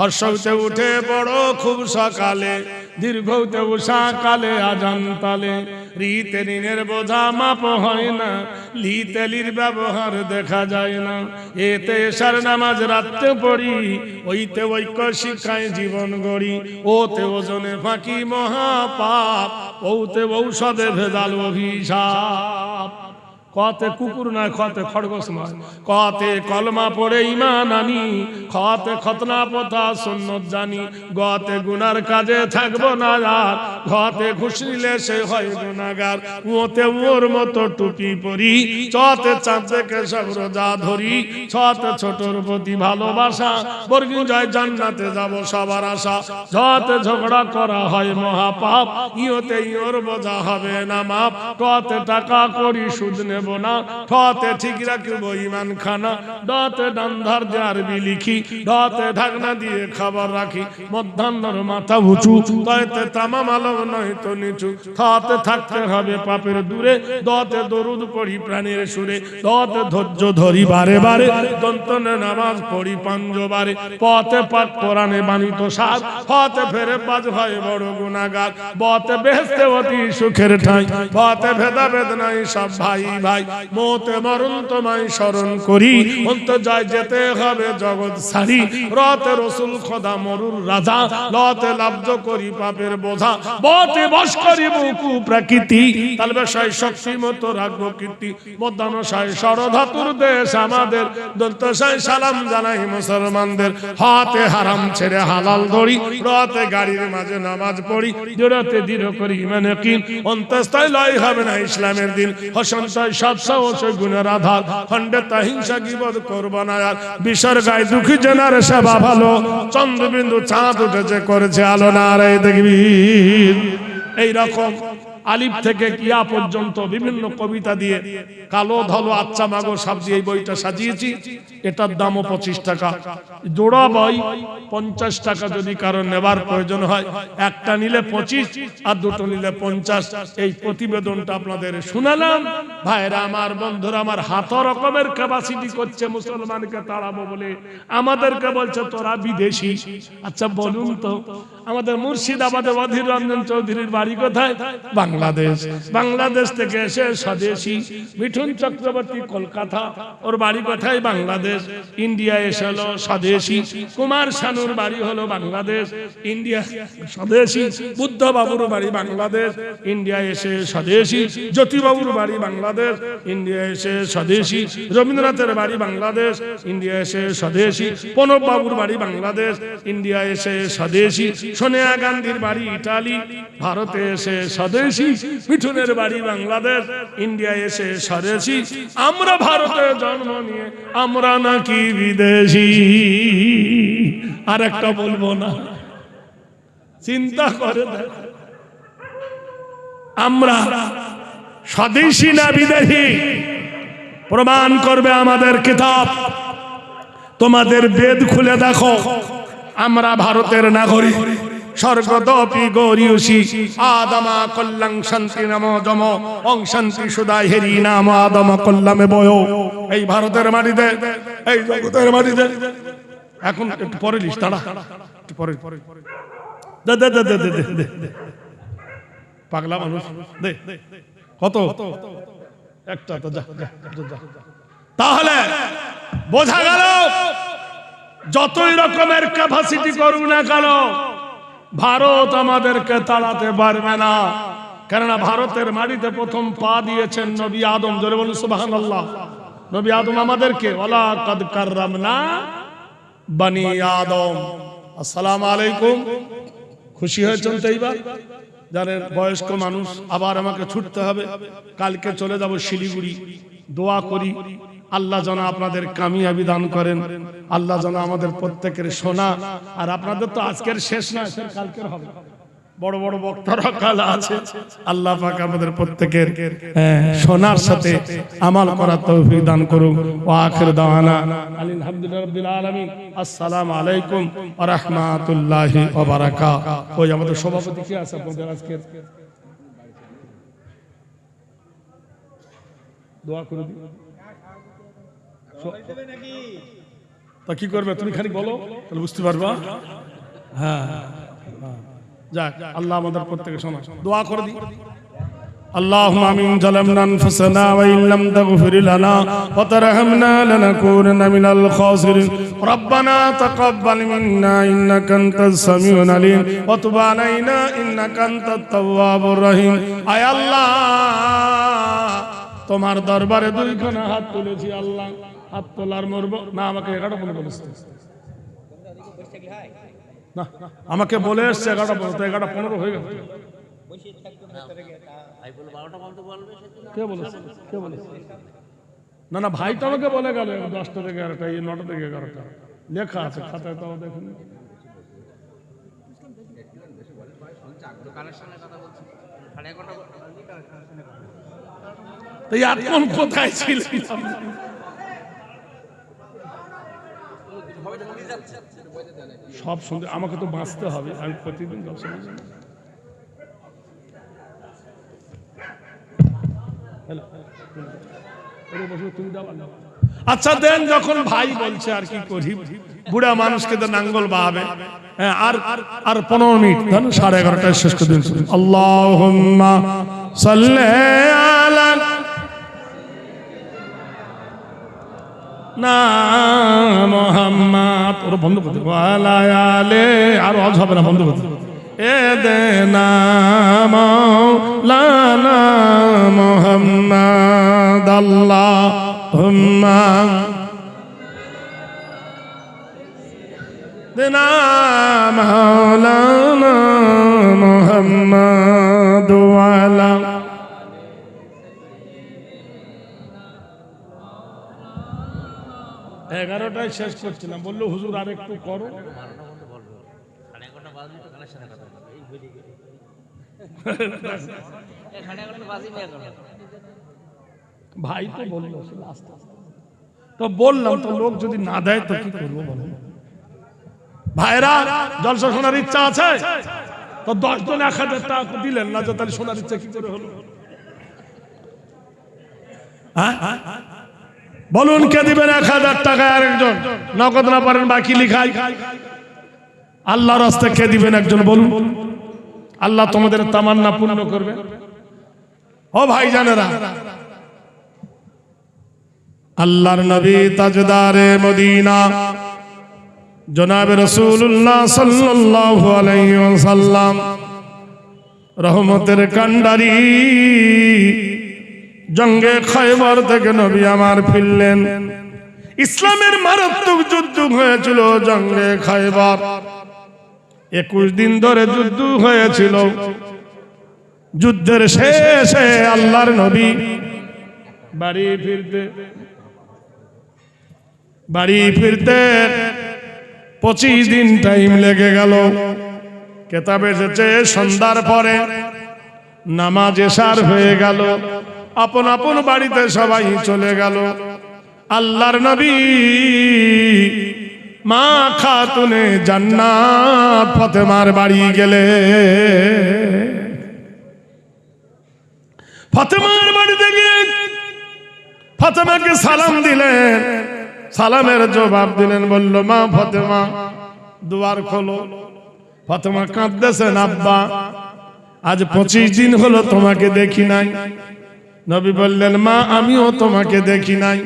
হর্ষইতে উঠে পড়ো খুব সকালে, দীর্ঘইতে উষা কালে আজান তালে, রিতে ঋণের বোঝা মাপ হয় না, লিতে লির ব্যবহার দেখা যায় না, এতে এশার নামাজ রাত্রে পড়ি, ওইতে ঐক্য শিক্ষায় জীবন গড়ি, ওতে ওজনে ফাঁকি মহাপাপ, ওতে ঔষধে ভেজাল অভিশাপ। কতে কুকুর নয়, কতে খরগোশ নয়, কতে কলমা পড়ে ইমান আনি, কতে খতনা পথা সুন্নত জানি, গতে গুনার কাজে থাকবো না আর, ঘতে ঘুষ নিলে সে হয় গুনাহগার, ওতে ওর মতো টুপি পরি, চতে চাঁদ দেখে সব রোজা ধরি, ছতে ছোটর প্রতি ভালোবাসা, বর্গি জয় জান্নাতে যাব সবার আশা, যতে ঝগড়া করা হয় মহাপাপ, ইয়তে ইয়র বোঝা হবে না মাপ, কতে টাকা করি সুদ নেব না, ঠতে ঠিক রাখব ইমান খানা, ডতে ডান্ধার জারবি লিখি, ডতে ঢাকনা দিয়ে খাবার রাখি, মধ্যাহ্নর মাথা উঁচু, তয়তে তামাম আলম নয় তো নিচু, থতে থাকতে হবে পাপের দূরে, দতে দরুদ পড়ি প্রাণের সুরে, দতে ধৈর্য ধরি বারে বারে, দন্তনে নামাজ পড়ি পাঞ্জবারে, পথে পাক কোরআনে বাণিত সার, পথে ফেরে বাজ হয় বড় গুনাহগার, বতে বেহেশতে অতি সুখের ঠাঁই, পথে ভেদাভেদ নাই সব ভাই ভাই, মতে মরণ তোমায় স্মরণ করি, অন্ত যায় যেতে হবে জগৎ সারি, রতে রসুল খোদা মরুর রাজা, লতে লাব্জ করি পাপের বোঝা, বতে বশ করি বুকু প্রকৃতি, তালবেশায় শক্তি মতো রাখবো কীর্তি, মধ্যাহ্নশায় সরধাতুর দেশ আমাদের, দন্তশায় সালাম জানাই মুসলমানদের, হাতে হারাম ছেড়ে হালাল ধরি, রতে গাড়ির মাঝে নামাজ পড়ি, জোড়াতে দৃঢ় করি মানে কি, অন্তস্থায় লয় হবে না ইসলামের দিন, হসন্তয় সবসময় গুণের আধার, খণ্ডে তাহিংসা গীবত করবো না আর, বিশ্বর গায়ে দুঃখী জেনার সেবা ভালো, চন্দ্রবিন্দু চাঁদ উঠেছে করেছে আলো না রে দেখবি। এইরকম আলিফ থেকে কিয়া পর্যন্ত বিভিন্ন কবিতা দিয়ে কালো ধলো আচ্ছা মাগো সব দিয়ে এই বইটা সাজিয়েছি। এটার দামও 25 টাকা, জোড়া বই 50 টাকা। যদি কারো নেবার প্রয়োজন হয়, একটা নিলে 25 আর দুটো নিলে 50। এই প্রতিবেদনটা আপনাদের শুনালাম। ভাইরা আমার, বন্ধুরা আমার, হাত রকমের ক্যাপাসিটি করছে মুসলমানকে তাড়াবো বলে, আমাদেরকে বলছে তোরা বিদেশি। আচ্ছা বলুন তো, আমাদের মুর্শিদাবাদে অধীর রঞ্জন চৌধুরীর বাড়ি কোথায়? বাংলাদেশ। বাংলাদেশ থেকে এসে স্বদেশী মিঠুন চক্রবর্তী কলকাতা, ওর বাড়ি কোথায়? বাংলাদেশ। ইন্ডিয়া এসে হলো স্বদেশী। কুমার শানুর বাড়ি হলো বাংলাদেশ, ইন্ডিয়া স্বদেশী। বুদ্ধ বাবুর বাড়ি বাংলাদেশ, ইন্ডিয়া এসে স্বদেশী। জ্যোতিবাবুর বাড়ি বাংলাদেশ, ইন্ডিয়া এসে স্বদেশী। রবীন্দ্রনাথের বাড়ি বাংলাদেশ, ইন্ডিয়া এসে স্বদেশী। প্রণব বাবুর বাড়ি বাংলাদেশ, ইন্ডিয়া এসে স্বদেশী। সোনিয়া গান্ধীর বাড়ি ইটালি, ভারতে এসে স্বদেশী। মিঠুনের বাড়ি বাংলাদেশ, ইন্ডিয়া এসে স্বদেশী। আমরা ভারতে জন্ম নিয়ে আমরা নাকি বিদেশি। আর একটা বলবো না, চিন্তা করে দেখ, আমরা স্বদেশী না বিদেশি? প্রমাণ করবে আমাদের কিতাব। তোমাদের বেদ খুলে দেখো, আমরা ভারতের নাগরিক। স্বর্গদপি গৌরীয়সী আদমা কল্যাং শান্তি নাম জম অং শান্তি সুদাই হেরি নাম আদমা কল্যামে বয়। এই ভারতের মাটিতে, এই জগতের মাটিতে। এখন একটু পরে লিস, তাড়া একটু পরে। দে দে দে দে দে দে দে, পাগলা মানুষ, দে কত একটা তো যা। তাহলে বোঝা গেল যতই রকমের ক্যাপাসিটি করুক না কেন, ভারত আমাদেরকে তাড়াতে পারবে না। কেননা ভারতের মাটিতে প্রথম পা দিয়েছেন নবী আদম। জোরে বলুন সুবহানাল্লাহ। নবী আদম আমাদেরকে ওয়ালা কাদ কাররামনা বনি আদম। আসসালামু আলাইকুম। খুশি হয়েছেন তো এইবার? জানেন বয়স্ক মানুষ, আবার আমাকে ছুটতে হবে, কালকে চলে যাব শিলিগুড়ি। দোয়া করি আল্লাহ যেন আপনাদের কামিয়াবি দান করেন, আল্লাহ যেন আমাদের প্রত্যেকের শোনা। আর আপনাদের তো আজকের শেষ না, কালকের হবে। বড় বড় বক্তারা কাল আছে। আল্লাহ পাক আমাদের প্রত্যেকের শোনার সাথে আমাল করার তৌফিক দান করুন। ওয়া আখির দাওয়ানা আলহামদুলিল্লাহি রাব্বিল আলামিন। আসসালামু আলাইকুম ওয়া রাহমাতুল্লাহি ওয়া বারাকাতুহু। ওই আমাদের সভাপতি কি আছে আপনাদের আজকের? দোয়া করে দিন। তা কি করবে তুমি খালি বলো, তাহলে বুঝতে পারবা। হ্যাঁ যাক, আল্লাহ আমাদের প্রত্যেকে শোনা। দোয়া করে দিই। اللهم آمين. ظلمنا أنفسنا وإن لم تغفر لنا وترحمنا لنكونن من الخاسرين. ربنا تقبل منا إنك أنت السميع العليم وتب علينا إنك أنت التواب الرحيم. আয় আল্লাহ, তোমার দরবারে দুইখানা হাত তুলেছি আল্লাহ। হাত তোলার মরব না, আমাকে 11:15 বলেছে না, আমাকে বলে এসছে 11:15, 11:15 হয়ে গেছে। কে বলেছে? কে বলেছে? না না, ভাই তো আমাকে বলে গেল 10টা থেকে 11টা, 9টা থেকে 11টা লেখা আছে খাতায়, তো দেখুন। এখন কোথায় ছিল? সব শুনতে আমাকে তো বাঁচতে হবে, আমি প্রতিদিন আচ্ছা দেন। যখন ভাই বলছে আর কি করি, বুড়া মানুষকে তো নাঙ্গল বাহাবে। আর 15 মিনিট, 11:30টায় শেষ করে দিন। আল্লাহুম্মা সাল্লি আলা না মুহাম্মাদ। ওরা বন্ধ করতে ওয়ালা আলে, আর আজ হবে না, বন্ধ করতে। এ দে নাম লানা মুহাম্মাদ আল্লাহুম্মা দেনা মাওলানা মুহাম্মাদ ওয়ালা। এগারোটায় শেষ করছিলাম, বললো হুজুর আর একটু করো। ভাই তো বললো আস্তে আস্তে, তো বললাম তো লোক যদি না দেয় তো কি করবো বলো? ভাইরা জলসা শোনার ইচ্ছা আছে তো 10 জন 1000 টাকা দিলেন না, যে তাহলে শোনার ইচ্ছা কি করে হলো? বলুন কে দিবেন 1000 টাকা? আরেকজন নগদ না পারেন বাকি লিখাই। আল্লাহর রাস্তায় কে দিবেন একজন বলুন। আল্লাহ তোমাদের তামান্না পূর্ণ করবে। ও ভাই জানেরা, আল্লাহর নবী তাজদারে মদিনা জনাবে রাসূলুল্লাহ সাল্লাল্লাহু আলাইহি ওয়াসাল্লাম রহমতের কান্ডারি, জঙ্গে খয়বর থেকে নবী আমার ফিরলেন। ইসলামের মারাত্মক যুদ্ধ হয়েছিল জঙ্গে খয়বর। 21 দিন ধরে যুদ্ধ হয়েছিল। যুদ্ধের শেষে আল্লাহর নবী বাড়ি ফিরতে 25 দিন টাইম লেগে গেল। কেতাবে এসেছে সন্ধ্যার পরে নামাজ এশার হয়ে গেল। আপন আপন বাড়িতে সবাই চলে গেল। আল্লাহর নবী মা খাতুনে জান্নাত ফাতেমার বাড়ি গেলে, ফাতেমার বাড়িতে গিয়ে ফাতেমাকে সালাম দিলেন, সালামের জবাব দিলেন, বলল মা ফাতেমা দুয়ার খোলো। ফাতেমা কাঁদতেছেন, আব্বা আজ 25 দিন হলো তোমাকে দেখি নাই। নবী বললেন মা আমিও তোমাকে দেখি নাই।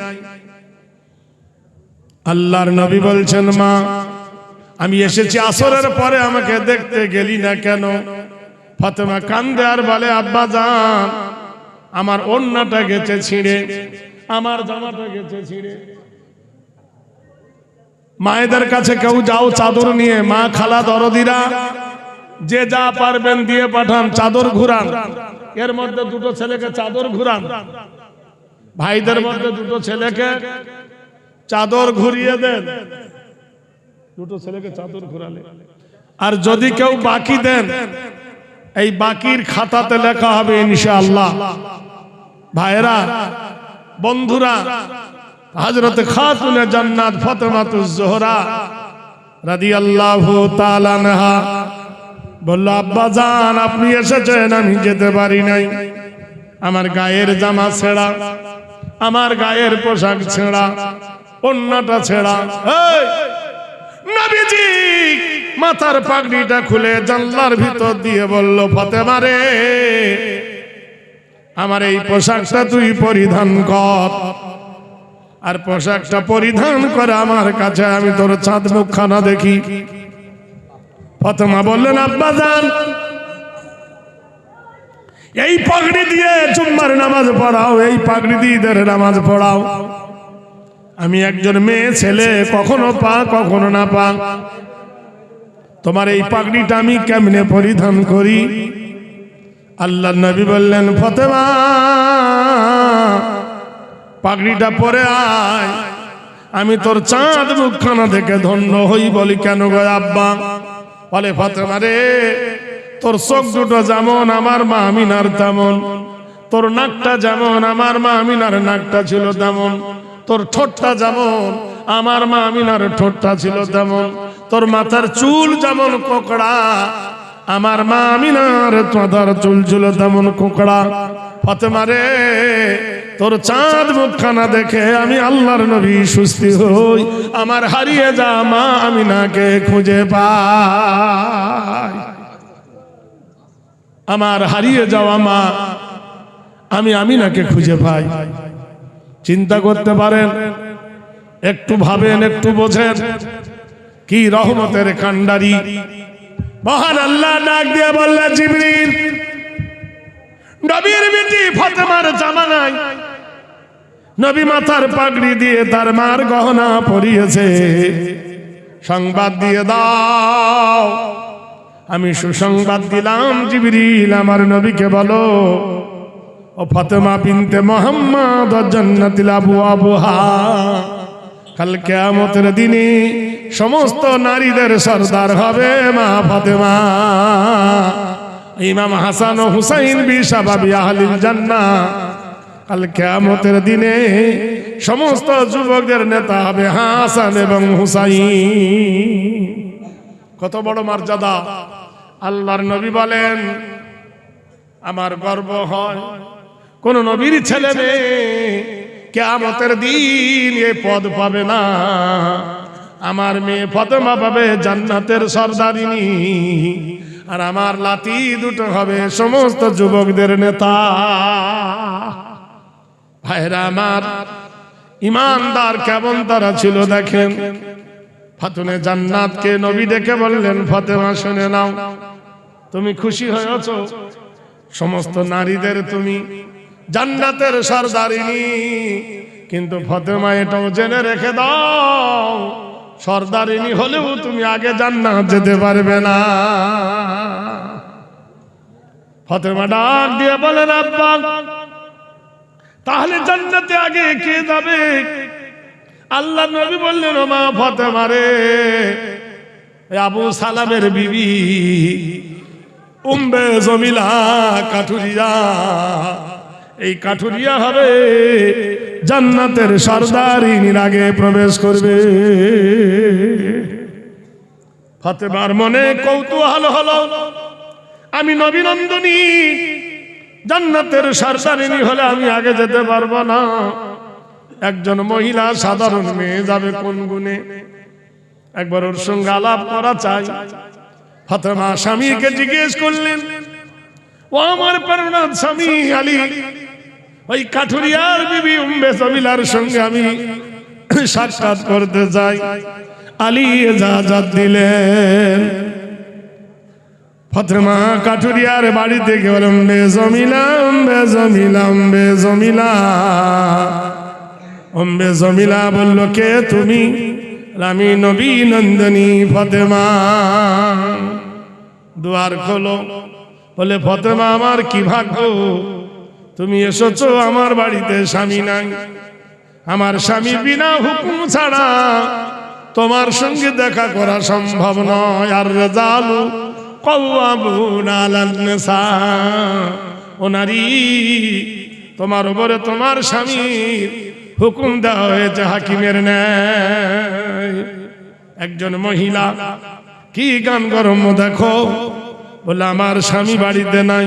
আল্লাহর নবী বলছেন মা আমি এসেছি আসরের পরে, আমাকে দেখতে গেলি না কেন? ফাতেমা কান্দে আর বলে আব্বা জান আমার ওড়নাটা গেছে ছিঁড়ে, আমার জামাটা গেছে ছিঁড়ে। মায়েদের কাছে কেউ যাও চাদর নিয়ে, মা খালা দরদিরা যে যা পারবেন দিয়ে পাঠান, চাদর ঘুরান। এর মধ্যে দুটো ছেলেকে চাদর ঘুরান, ভাইদের মধ্যে দুটো ছেলেকে চাদর ঘুরিয়ে দেন, দুটো ছেলেকে চাদর ঘুরালে। আর যদি কেউ বাকি দেন এই বাকির খাতাতে লেখা হবে ইনশাআল্লাহ। ভাইরা বন্ধুরা, হযরত খাতুনে জান্নাত ফাতেমাতুজ জোহরা রাদিয়াল্লাহু তাআলা আনহা বলল আব্বা জান আপনি এসেছেন, আমি যেতে পারি নাই, আমার গায়ের জামা ছেঁড়া, আমার গায়ের পোশাক ছেঁড়া, ওড়নাটা ছেঁড়া। নবীজি মাথার পাগড়িটা খুলে জানলার ভিতর দিয়ে বলল ফাতেমা রে আমার এই পোশাকটা তুই পরিধান কর, আর পোশাকটা পরিধান করে আমার কাছে আমি তোর চাঁদ মুখখানা দেখি। ফাতেমা বললেন আব্বা জান এই পাগড়ি দিয়ে জুম্মার নামাজ পড়াও, এই পাগড়ি দিয়ে ঈদের নামাজ পড়াও। আমি একজন মেয়ে ছেলে, কখনো পা কখনো না পা, তোমার এই পাগড়িটা আমি কেমনে পরিধান করি? আল্লাহর নবী বললেন ফাতেমা পাগড়িটা পরে আয়, আমি তোর চাঁদ মুখখানা দেখে ধন্য হই। বলি কেন গো আব্বা? বলে ফাতেমা রে তোর চোখ দুটো যেমন আমার মা আমিনার তেমন, তোর নাকটা যেমন আমার মা আমিনার নাকটা ছিল তেমন, তোর ঠোঁটটা যেমন আমার মা আমিনার ঠোঁটটা ছিল তেমন, তোর মাথার চুল যেমন কোকড়া আমার মা আমিনার মাথার চুল ছিল তেমন কোকড়া। ফাতেমা রে তোর চাঁদ মুখখানা দেখে আমি আল্লাহর নবী সুস্থি হই, আমার হারিয়ে যা মা আমিনাকে খুঁজে পাই। আমার হারিয়ে যাওয়া মা আমি আমিনাকে খুঁজে পাই। চিন্তা করতে পারেন, একটু ভাবেন, একটু বোঝেন, কি রহমতের কান্ডারি মহান আল্লাহ। ডাক দিয়ে বললেন জিবরিল নবীর বিটি ফাতেমার জামা নাই, নবী মাথার পাগড়ি দিয়ে তার মার গহনা পরিয়েছে, সংবাদ দিয়ে দাও। আমি সুসংবাদ দিলাম জিবরিল আমার নবীকে বলো ও ফাতেমা বিনতে মুহাম্মদ জান্নাতুল আবওয়াবুহা, কাল কিয়ামতের দিনে সমস্ত নারীদের সরদার হবে মা ফাতেমা। ইমাম হাসান ও হুসাইন বিশাবাবি আহলিল জান্নাহ, কাল কিয়ামতের দিনে সমস্ত যুবকদের নেতা হবে হাসান এবং হুসাইন। কত বড় মর্যাদা! আল্লাহর নবী বলেন আমার গর্ব হয় কোন নবীর ছেলে মেয়ে কিয়ামতের দিন এই পদ পাবে না, আমার মেয়ে ফাতেমা পাবে জান্নাতের সরদারিনী, আর আমার লাতি দুটো হবে সমস্ত যুবকদের নেতা। ভাইরা আমার, ইমানদার কেমন তারা ছিল দেখেন। ফাতুনে জান্নাতকে নবী ডেকে বললেন ফাতেমা শুনে নাও, তুমি খুশি হয়েছো, সমস্ত নারীদের তুমি জান্নাতের সরদারিনী, কিন্তু ফাতেমা এটাও জেনে রেখে দাও সরদারিনী হলেও তুমি আগে জান্নাত যেতে পারবে না। ফাতেমা ডাক দিয়ে বলেন আব্বা তাহলে জান্নাতে আগে কে যাবে? আল্লাহ নবী বললেন ও মা ফাতেমা রে, আবু সালামের বিবি উম্মে জমিলা কাঠুরিয়া এই কাঠুরিয়া হবে জান্নাতের সরদারিনীর আগে প্রবেশ করবে। ফাতেমার মনে কৌতূহল হলো, আমি নবী নন্দিনী জান্নাতের সরদারিনী হলে আমি আগে যেতে পারবো না, একজন মহিলা সাধারণ মেয়ে যাবে কোন গুণে? একবার ওর সঙ্গে আলাপ করা চাই। ফাতেমা স্বামীকে জিজ্ঞেস করলেন, ও আমার প্রাণনাথ স্বামী আলী, ওই কাঠুরিয়ার বিবি উম্মে জামিলার সঙ্গে আমি সাক্ষাৎ করতে চাই। আলী ইজাজত দিলেন। ফাতেমা কাঠুরিয়ার বাড়িতে গেল। উম্মে জামিলা, উম্মে জামিলা, উম্মে জামিলা। উম্মে জামিলা বলল, কে তুমি? আমি নবী নন্দিনী ফাতেমা। দুয়ার খোলো। বলে, ফাতেমা আমার কি ভাগ্য, তুমি এসেছো আমার বাড়িতে, স্বামী নাই। আমার স্বামী বিনা হুকুম ছাড়া তোমার সঙ্গে দেখা করা সম্ভব নয়। আর রেজালু কওয়ামুনা আলান নিসা, ও নারী, তোমার উপরে তোমার স্বামীর হুকুম দেওয়া হয়েছে হাকিমের ন্যায়। একজন মহিলা কি গান গরম দেখো, বলে আমার স্বামী বাড়িতে নাই।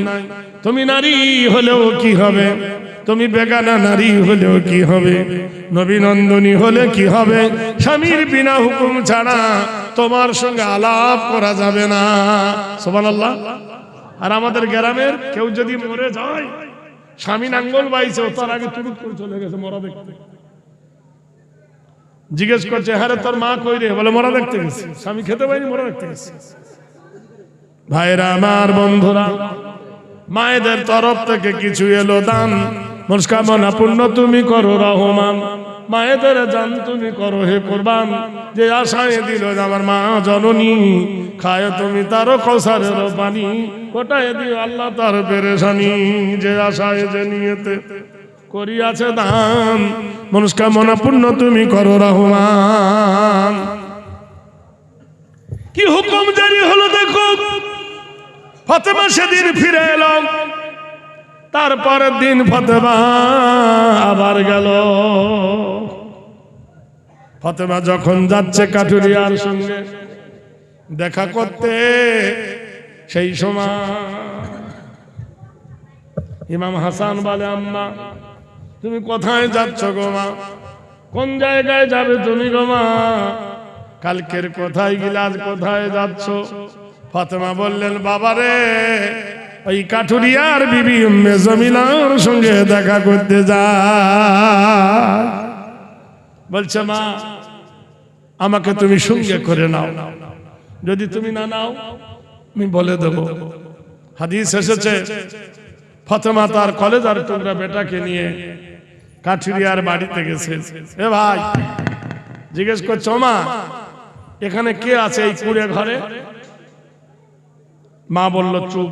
তুমি নারী হলেও কি হবে, তুমি বেগানা নারী হলেও কি হবে, নবী নন্দিনী হলে কি হবে, স্বামীর বিনা হুকুম ছাড়া তোমার সঙ্গে আলাপ করা যাবে না। সুবহানাল্লাহ। আর আমাদের গ্রামের কেউ যদি মরে যায়, স্বামী নাঙ্গল বাইছে, তার আগে তুরুক করে চলে গেছে মরা দেখতে। জিজ্ঞেস করছে, হ্যাঁ রে তোর মা কই রে? বলে মরা দেখতে গেছে। স্বামী খেতে পাইনি, মরা দেখতে গেছে। ভাইরা আমার, বন্ধুরা, মায়েদের তরফ থেকে কিছু এলো দান, মনস্কামনা পূর্ণ তুমি করো রহমান। মায়েদের জান তুমি করো হে কুরবান, যে আশায় দিল আমার মা জননী, খায় তুমি তার কৌসারের পানি, কোটায় দিও আল্লাহ তার পেরেশানি। যে আশায় যে নিয়েতে করিয়াছে দান, মনস্কামনা পূর্ণ তুমি করো রহমান। কি হুকুম জারি হলো দেখো। ফাতেমা সেদিন ফিরে এলো, তারপরের দিন ফাতেমা আবার গেল। ফাতেমা যখন যাচ্ছে কাঠুরিয়ার সঙ্গে দেখা করতে, সেই সময় ইমাম হাসান বলে, আম্মা তুমি কোথায় যাচ্ছ গো মা? কোন জায়গায় যাবে তুমি গো মা? কালকের কোথায় গিলাস, কোথায় যাচ্ছ? ফাতেমা বললেন, বাবারে ওই কাঠুরিয়ার বিবি উম্মে জামিলার সঙ্গে দেখা করতে যায়। বলছে, মা আমাকে তুমি সঙ্গে করে নাও, যদি তুমি না নাও আমি বলে দেব। হাদিস এসেছে, ফাতেমা তার কলেজার টুকরা বেটাকে নিয়ে কাঠুরিয়ার বাড়িতে গেছে। এ ভাই জিজ্ঞেস করছো, মা এখানে কে আছে এই কুড়ে ঘরে? মা বলল, চুপ।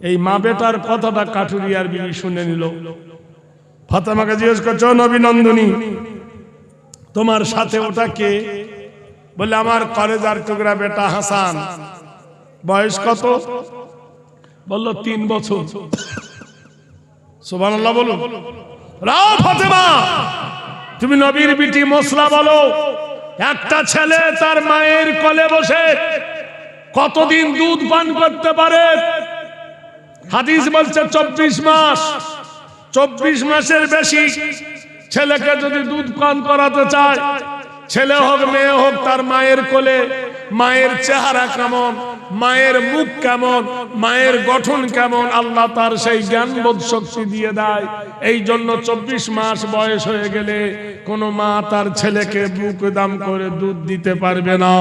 এই মা বেটার কথাটা কাঠুরিয়ার বিবি শুনে নিল। ফাতেমাকে জিজ্ঞেস করছো, নবী নন্দিনী তোমার সাথে ওটা কে? বলে, আমার কলেজার টুকরা বেটা হাসান। বয়স কত? বলল 3 বছর। সুবহানাল্লাহ বলো। রাও ফাতেমা, তুমি নবীর বিটি মশলা বলো, একটা ছেলে তার মায়ের কোলে বসে কতদিন দুধ পান করতে পারে? হাদিস বলছে 24 মাস। 24 মাসের বেশি ছেলেকে যদি দুধ পান করাতে চায়, ছেলে হোক মেয়ে হোক, তার মায়ের কোলে মায়ের চেহারা কেমন, মায়ের মুখ কেমন, মায়ের গঠন কেমন, আল্লাহ তার সেই জ্ঞান বোধ শক্তি দিয়ে দেয়। এই জন্য 24 মাস বয়স হয়ে গেলে কোন মা তার ছেলেকে বুক দাম করে দুধ দিতে পারবে না।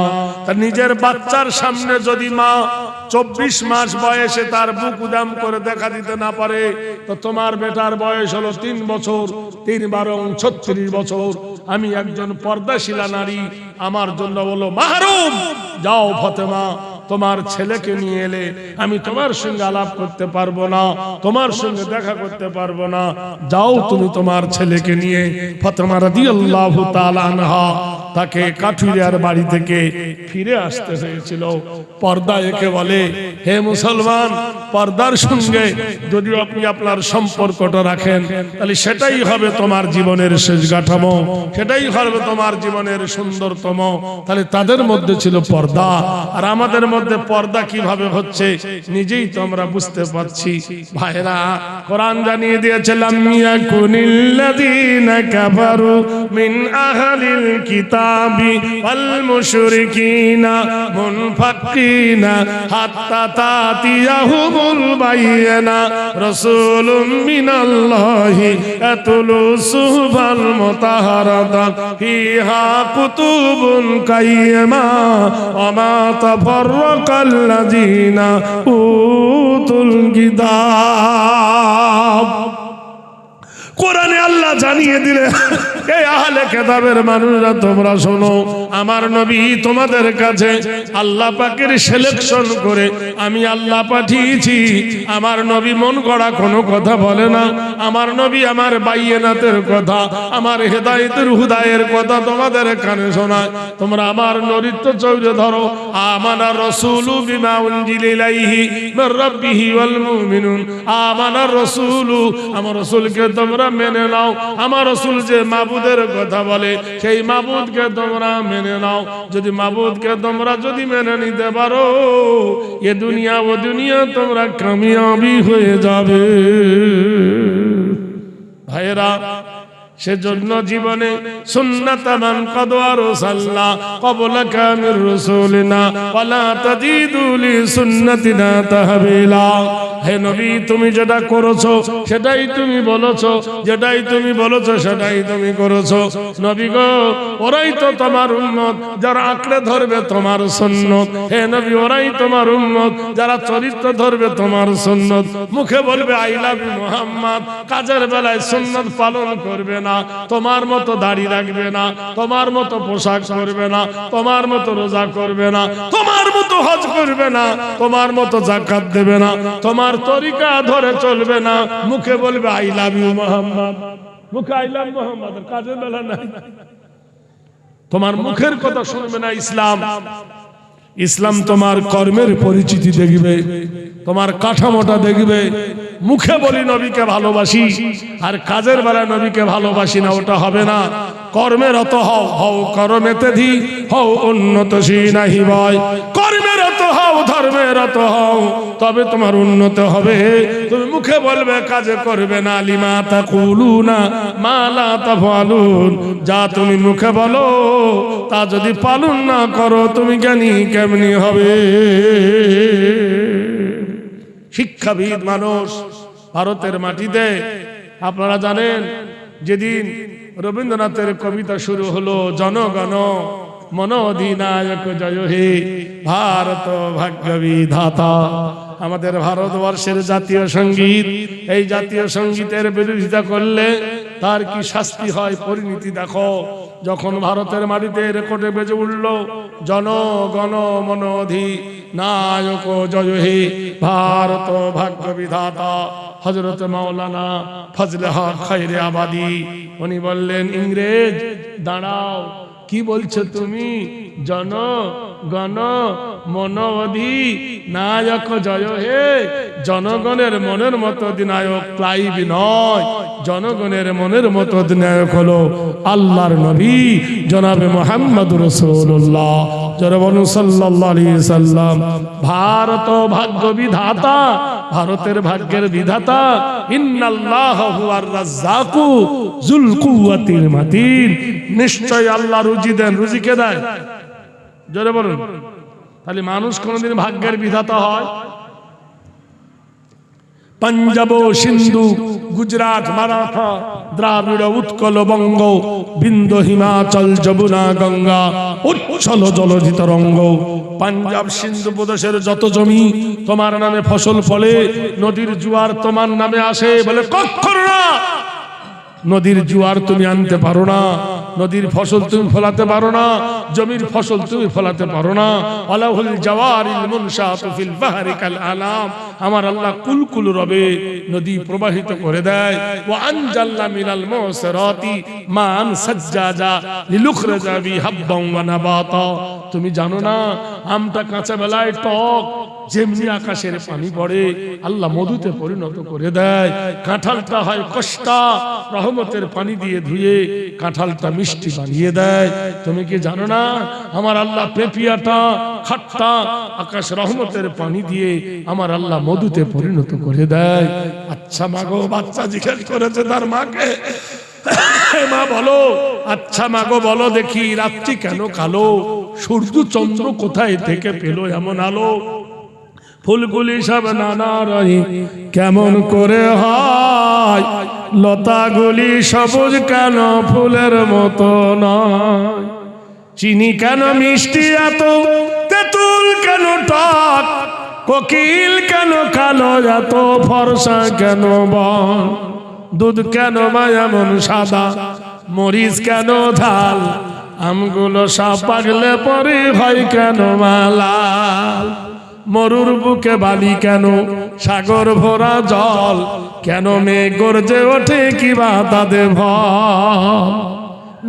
তার নিজের বাচ্চার সামনে যদি মা 24 মাস বয়সে তার বুক দাম করে দেখা দিতে না পারে, তো তোমার বেটার বয়স হলো 3 বছর, 3 বারং 36 বছর। আমি একজন পর্দাশীলা নারী, আমার জন্য বলো মাহরুম। যাও ফাতেমা, তোমার ছেলেকে নিয়ে এলে আমি তোমার সঙ্গে আলাপ করতে পারবো না, তোমার সঙ্গে দেখা করতে পারবো না। যাও তুমি তোমার ছেলেকে নিয়ে। ফাতেমা রাদিয়াল্লাহু তাআলা আনহা তাকে কাঠুরিয়ার বাড়ি থেকে ফিরে আসতে হয়েছিল। পর্দা একে বলে। হে মুসলমান, পর্দার সঙ্গে যদি আপনি আপনার সম্পর্কটা রাখেন, তাহলে সেটাই হবে তোমার জীবনের শেষ কাঠামো, সেটাই হবে তোমার জীবনের সুন্দরতম। তাহলে তাদের মধ্যে ছিল পর্দা, আর আমাদের মধ্যে পর্দা কিভাবে হচ্ছে নিজেই তো আমরা বুঝতে পারছি। ভাইরা, কোরআন জানিয়ে দিয়েছে লাম ইয়াকুনিল্লাযীনা কাফারু মিন আহলিল কিতাবি ওয়াল মুশরিকিনা মুনফাক্কিনা হাত্তা তাতিয়াহুমুল বায়িনা রাসূলুম মিনাল্লাহি ইয়াতলু সুহুফাল মুতাহহারাতা ফিহা কুতুবুন কাইয়্যিমা ওয়া মা তাফাররাকাল্লাযীনা উতুল কিতাব। কোরআনে আল্লাহ জানিয়ে দিলে, এই আহলে কিতাবের মানুষরা তোমরা শোনো, আমার নবী তোমাদের কাছে আল্লাহ পাকের সিলেকশন করে আমি আল্লাহ পাঠিয়েছি। আমার নবী মন গড়া কোনো কথা বলে না। আমার নবী আমার বাইয়িনাতের কথা, আমার হেদায়েতের হুদায়ের কথা তোমাদের কানে শোনায়। তোমরা আমার নরিত্ব চৌরে ধরো। আমানা রাসূলু বিমা উনজিলা ইলাইহি মির রাব্বিহি ওয়াল মুমিনুন। আমানা রাসূলু, আমার রাসূলকে তোমরা মেনে নাও। আমার রাসূল যে মাবুদের কথা বলে, সেই মাবুদকে তোমরা মেনে নাও। যদি মাবুদকে তোমরা যদি মেনে নিতে পারো, এ দুনিয়া ও দুনিয়া তোমরা কামিয়াবি হয়ে যাবে। ভাইরা, সেজন্য জীবনে সুন্নাত মান কদ আরসালনা ক্বাবলাকা মির রাসূলিনা ওয়ালা তাজিদু লি সুন্নাতিনা তাহবিলা। হে নবী, তুমি যেটা করেছো সেটাই তুমি বলেছো, যেটাই তুমি বলেছো সেটাই তুমি করেছো। নবী গো, ওরাই তো তোমার উম্মত যারা আঁকড়ে ধরবে তোমার সুন্নত। হে নবী, ওরাই তোমার উম্মত যারা চরিত্র ধরবে তোমার সুন্নত। মুখে বলবে আই লাভ ইউ মুহাম্মদ, কাজের বেলায় সুন্নত পালন করবে না। তোমার মতো দাড়ি রাখবে না, তোমার মতো পোশাক করবে না, তোমার মতো রোজা করবে না, তোমার মতো হজ করবে না, তোমার মতো যাকাত দেবে না, তোমার তরিকা ধরে চলবে না। মুখে বলবে আই লাভ ইউ মুহাম্মদ, মুখে আই লাভ মুহাম্মদ, কাজের বেলা নাই। তোমার মুখের কথা শুনবে না ইসলাম। ইসলাম তোমার কর্মের পরিচিতি দেখবে, তোমার কাঠামোটা দেখবে। মুখে বলি নবীকে ভালোবাসি, আর কাজের বেলায় নবীকে ভালোবাসি না, ওটা হবে না। কর্মের অত হও, হও কর্মেতে ধি, হও উন্নতশীল নাহি ভয়। কর্মের অত হও, ধর্মের অত হও, তবে তোমার উন্নত হবে। তুমি মুখে বলবে, কাজে করবে না। লিমা তাকুলুনা মা লা তাফআলুন, যা তুমি মুখে বলো তা যদি পালন না করো, তুমি জ্ঞানী কেমনি হবে? শিক্ষাবিদ মানুষ ভারতের মাটিতে। আপনারা জানেন, যেদিন রবীন্দ্রনাথের কবিতা শুরু হলো, জনগণ মন অধিনায়ক জয় হে ভারত ভাগ্য বিধাতা, আমাদের ভারতবর্ষের জাতীয় সঙ্গীত, এই জাতীয় সঙ্গীতের বিরোধিতা করলে তার কি শাস্তি হয়, পরিণতি দেখো। যখন ভারতের মাটিতে রেকর্ডে বেজে উঠল, জনগণ মন অধিনায়ক জয় হে ভারত ভাগ্য বিধাতা, হযরত মাওলানা ফজলে হক খায়রে আবাদী উনি বললেন, ইংরেজ দাঁড়াও, কি বলছো তুমি? জনগণ মন অধিনায়ক জয় হে, জনগণের মনের মতো অধিনায়ক ক্লাইভ নয়, জনগণের মনের মতো অধিনায়ক হলো আল্লাহর নবী জনাবে মুহাম্মদুর রাসূলুল্লাহ সাল্লাল্লাহু আলাইহি সাল্লাম। ভারত ভাগ্য বিধাতা, ভারতের ভাগ্যের বিধাতা। ইন্নাল্লাহু হুয়ার রাজ্জাকু যুল কুওয়াতিল মাতিন, নিশ্চয় আল্লাহ রুজি দেন। রুজি কে দেয়? জোরে বলুন। তাহলে মানুষ কোনদিন ভাগ্যের বিধাতা হয়? পাঞ্জাব, সিন্ধু, গুজরাট, মারাঠা, দ্রাবিড়, উৎকল, বঙ্গ, বিন্ধ্য, হিমাচল, যমুনা, গঙ্গা, উচ্ছল জলধি তরঙ্গ। পাঞ্জাব সিন্ধু প্রদেশের যত জমি তোমার নামে ফসল ফলে, নদীর জোয়ার তোমার নামে আসে বলে কখনো না। নদীর জোয়ার তুমি আনতে পারো না, নদীর ফসল তুমি ফলাতে পারো না, জমির ফসল তুমি ফলাতে পারো না। আলাহুল জাওয়ারিল মুনশাতু ফিল বাহরি কাল আলাম, আমার আল্লাহ কুলকুল রবে নদী প্রবাহিত করে দেয়। ওয়া আনজালনা মিনাল মুসরাতি মান সাজ্জাজা লিনুখরিজা বিহি হাব্বান ওয়া নাবাতা। তুমি জানো না আমটা কাঁচা বেলায় টক, যেমনি আকাশের পানি পড়ে আল্লাহ মধুতে পরিণত করে দেয়। কাঁঠালটা হয় কষ্টা, রহমতের পানি দিয়ে ধুয়ে কাঁঠালটা মিষ্টি বানিয়ে দেয়। তুমি কি জানো না আমার আল্লাহ পেঁপিয়াটা খাট্টা, আকাশ রহমতের পানি দিয়ে আমার আল্লাহ মধুতে পরিণত করে দেয়। আচ্ছা মাগো, বাচ্চা জিজ্ঞেস করেছে তার মাকে, মা বলো, আচ্ছা মাগো বলো দেখি রাত্রি কেন কালো, সূর্য চন্দ্র কোথায় থেকে পেল এমন আলো, ফুলগুলি সব নানা রঙে কেমন করে হয়, লতাগুলি সবুজ কেন ফুলের মতো নয়, চিনি কেন মিষ্টি এত, তেঁতুল কেন টক, কোকিল কেন কালো এত, ফর্সা কেন বন, দুধ কেন বা এমন সাদা, মরিচ কেন ঝাল, আমগুলো সব পাগলে পরে হয় কেন মালাল, মরুর বুকে বালি কেন, সাগর ভরা জল, কেন মেঘ গর্জে ওঠে কিবা তাদের ভয়,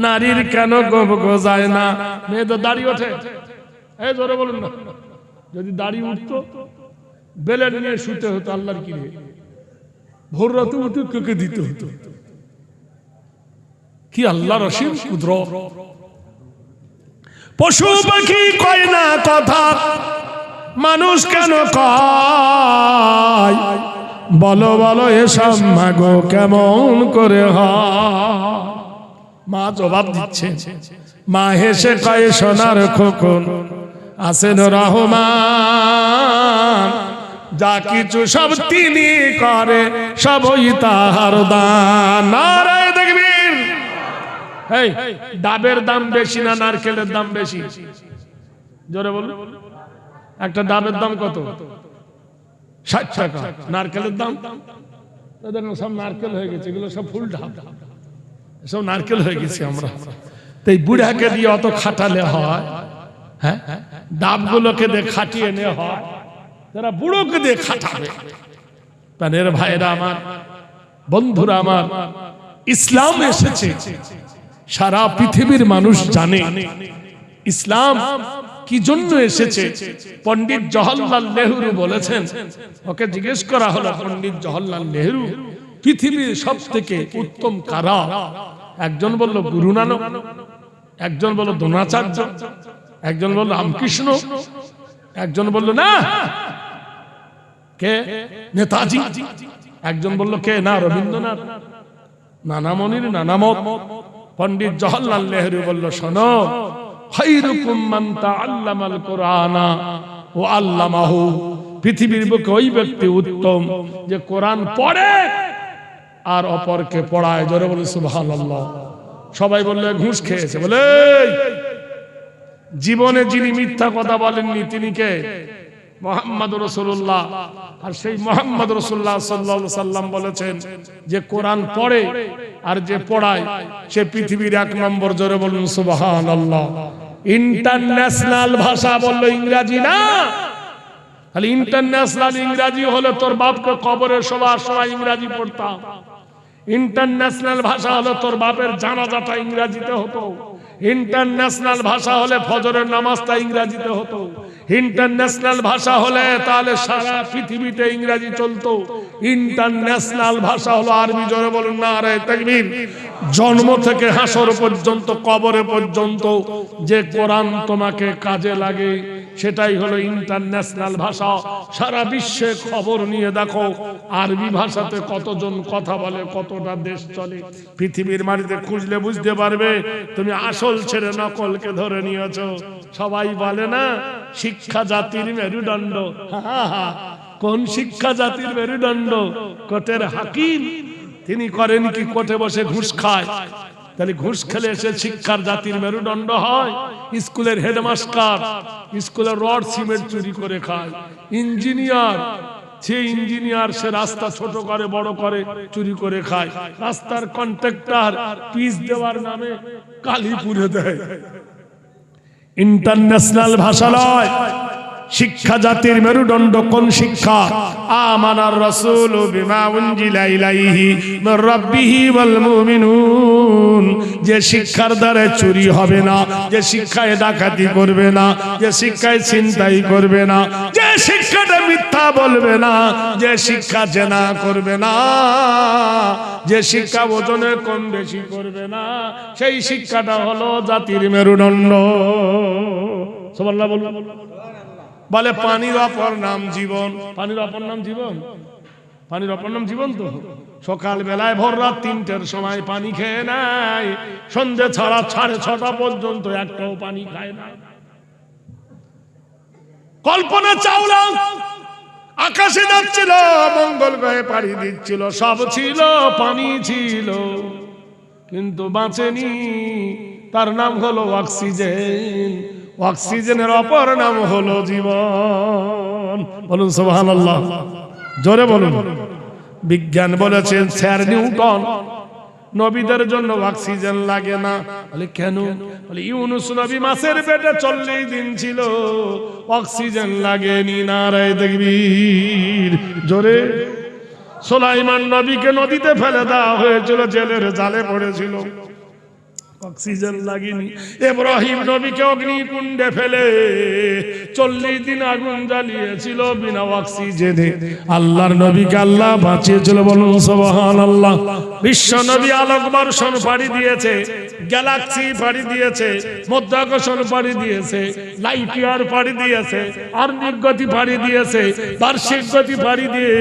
নারীর কেন গোপ গোজায় না, মেয়ে তো দাড়ি ওঠে, এই জোরে বলুন না, যদি দাড়ি উঠতো বেলে নিয়ে শুতে হতো আল্লাহর কি রে, ভোর রাতে উঠে কেকে দিতে হতো, কি আল্লাহর অসীম কুদরত। পশু পাখি কয় না কথা, মানুষ কেন কয়, বলো বলো এসব মাগো কেমন করে হয়। মা জবাব দিচ্ছে, মা হেসে কয় সোনার খোকন আছেন রহমান, যা কিছু সব তিনি করে সবই তাহার দান। নারায়ে তাকবীর। এই ডাবের দাম বেশি না নারকেলের দাম বেশি? জোরে বলুন। একটা ডাবের দাম কত? 60 টাকা। নারকেলের দাম সব নারকেল হয়ে গেছে, এগুলো সব ফুল ডাব, সব নারকেল হয়ে গেছে আমরা। তো এই বুড়াকে দিয়ে অত খাটালে হয়? হ্যাঁ, ডাবগুলোকে দিয়ে খাটিয়ে নেওয়া হয়, তারা বুড়োকে দিয়ে খাটাবে। প্রাণের ভাইরা আমার, বন্ধুরা আমার, ইসলাম এসেছে, সারা পৃথিবীর মানুষ জানে ইসলাম কি জন্য এসেছে। পণ্ডিত জওহরলাল নেহরু বলেছেন, ওকে জিজ্ঞেস করা হলো, পণ্ডিত জওহরলাল নেহরু পৃথিবীর সবথেকে উত্তম কারা? একজন বলল গুরু নানক, একজন বলল দ্রোণাচার্য, একজন বলল রামকৃষ্ণ, একজন বলল না কে নেতাজি, একজন বলল কে না রবীন্দ্রনাথ। নানামণির নানামত। পণ্ডিত জওহরলাল নেহরু বলল, শোনো, খায়রুকুম মান তাআল্লামাল কুরআনা ওয়া আল্লামাহু, পৃথিবীর বুকে ওই ব্যক্তি উত্তম যে কোরআন পড়ে আর অপরকে পড়ায়। জোরে বলে সুবহানাল্লাহ। সবাই বললে ঘুষ খেয়েছে, বলে জীবনে যিনি মিথ্যা কথা বলেননি তিনি কে? মুহাম্মদ রাসূলুল্লাহ। আর সেই মুহাম্মদ রাসূলুল্লাহ সাল্লাল্লাহু আলাইহি সাল্লাম বলেছেন যে কোরআন পড়ে আর যে পড়ায় সে পৃথিবীর 1 নম্বর। জোরে বলুন সুবহানাল্লাহ। ইন্টারন্যাশনাল ভাষা বললো ইংরেজি না, খালি ইন্টারন্যাশনাল ইংরেজি হলে তোর বাপকে কবরে শোবার সময় ইংরেজি পড়তাম। ইন্টারন্যাশনাল ভাষা হলে তোর বাপের জানাজাটা ইংরেজিতে হতো। ইন্টারন্যাশনাল ভাষা হলে ফজরের নামাজটা ইংরেজিতে হতো। ইন্টারন্যাশনাল ভাষা হলে তাহলে সারা পৃথিবীতে ইংরেজি চলতো। ইন্টারন্যাশনাল ভাষা হলো আরবি। জোরে বলুন নারায়ে তাকবীর। জন্ম থেকে হাসর পর্যন্ত, কবরে পর্যন্ত যে কোরআন তোমাকে কাজে লাগে সেটাই হলো ইন্টারন্যাশনাল ভাষা। সারা বিশ্বে খবর নিয়ে দেখো আরবি ভাষাতে কতজন কথা বলে, কতটা দেশ চলে। পৃথিবীর মাটিতে খুঁজলে বুঝতে পারবে তুমি আসল ছেড়ে নকলকে ধরে নিয়েছো। সবাই বলে না শিক্ষা জাতির মেরুদণ্ড। কোন শিক্ষা জাতির মেরুদণ্ড? কোর্টের হাকিম। তিনি করেন কি? কোর্টে বসে ঘুষ খায়। তাহলে ঘুষ খেলে এসে শিক্ষার জাতির মেরুদণ্ড হয়? স্কুলের হেডমাস্টার স্কুলের রড সিমেন্ট চুরি করে খায়। ইঞ্জিনিয়ার, সে ইঞ্জিনিয়ার, সে রাস্তা ছোট করে বড় করে চুরি করে খায়। রাস্তার কন্ট্রাক্টর পিচ দেওয়ার নামে কালি পুড়ে দেয়। ইন্টারন্যাশনাল ভাষা নয়। শিক্ষা জাতির মেরুদণ্ড কোন শিক্ষা? আমানার রাসূলু বিমা উনজিলা ইলাইহি মির রাব্বিহি ওয়াল মুমিনুন। যে শিক্ষার দ্বারা চুরি হবে না, যে শিক্ষায় ডাকাতি করবে না, যে শিক্ষায় ছিনতাই করবে না, যে শিক্ষাটা মিথ্যা বলবে না, যে শিক্ষা জেনা করবে না, যে শিক্ষা ওজনে কম বেশি করবে না, সেই শিক্ষাটা হলো জাতির মেরুদণ্ড। সুবহানাল্লাহ বলুন। বলে পানির অপর নাম জীবন। পানির অপর নাম জীবন, পানির অপর নাম জীবন। তো সকাল বেলায় ভোর রাত 3টের সময় পানি খেয়ে নেয়, সন্ধ্যে ছাড়া 6:30 পর্যন্ত একটাও পানি খায় না। কল্পনা চাওলা আকাশে যাচ্ছিল, মঙ্গল গ্রহে পাড়ি দিচ্ছিল, সব ছিল, পানি ছিল, কিন্তু বাঁচেনি। তার নাম হলো অক্সিজেন। অক্সিজেনের অপর নাম হলো জীবন। বলুন সুবহানাল্লাহ, জোরে বলুন। বিজ্ঞান বলেছেন স্যার নিউটন নবীদের জন্য অক্সিজেন লাগে না। বলে কেন? বলে ইউনুস নবী মাছের পেটে 40 দিন ছিল, অক্সিজেন লাগেনি। নারায়ে তাকবীর, জোরে। সুলাইমান নবীকে নদীতে ফেলে দেওয়া হয়েছিল, জেলের জালে পড়েছিল, অক্সিজেন লাগেনি। ইব্রাহিম নবীকে অগ্নিকুণ্ডে ফেলে 40 দিন আগুন জ্বালিয়েছিল বিনা অক্সিজেনে। আল্লাহর নবীকে আল্লাহ বাঁচিয়েছিল। বলুন সুবহানাল্লাহ। বিশ্ব নবী আলোক বর্ষণ পাড়ি দিয়েছে, গ্যালাক্সি পাড়ি দিয়েছে, মধ্যাকর্ষণ পাড়ি দিয়েছে, লাইট ইয়ার পাড়ি দিয়েছে, আর্নিক গতি পাড়ি দিয়েছে, বার্ষিক গতি পাড়ি দিয়ে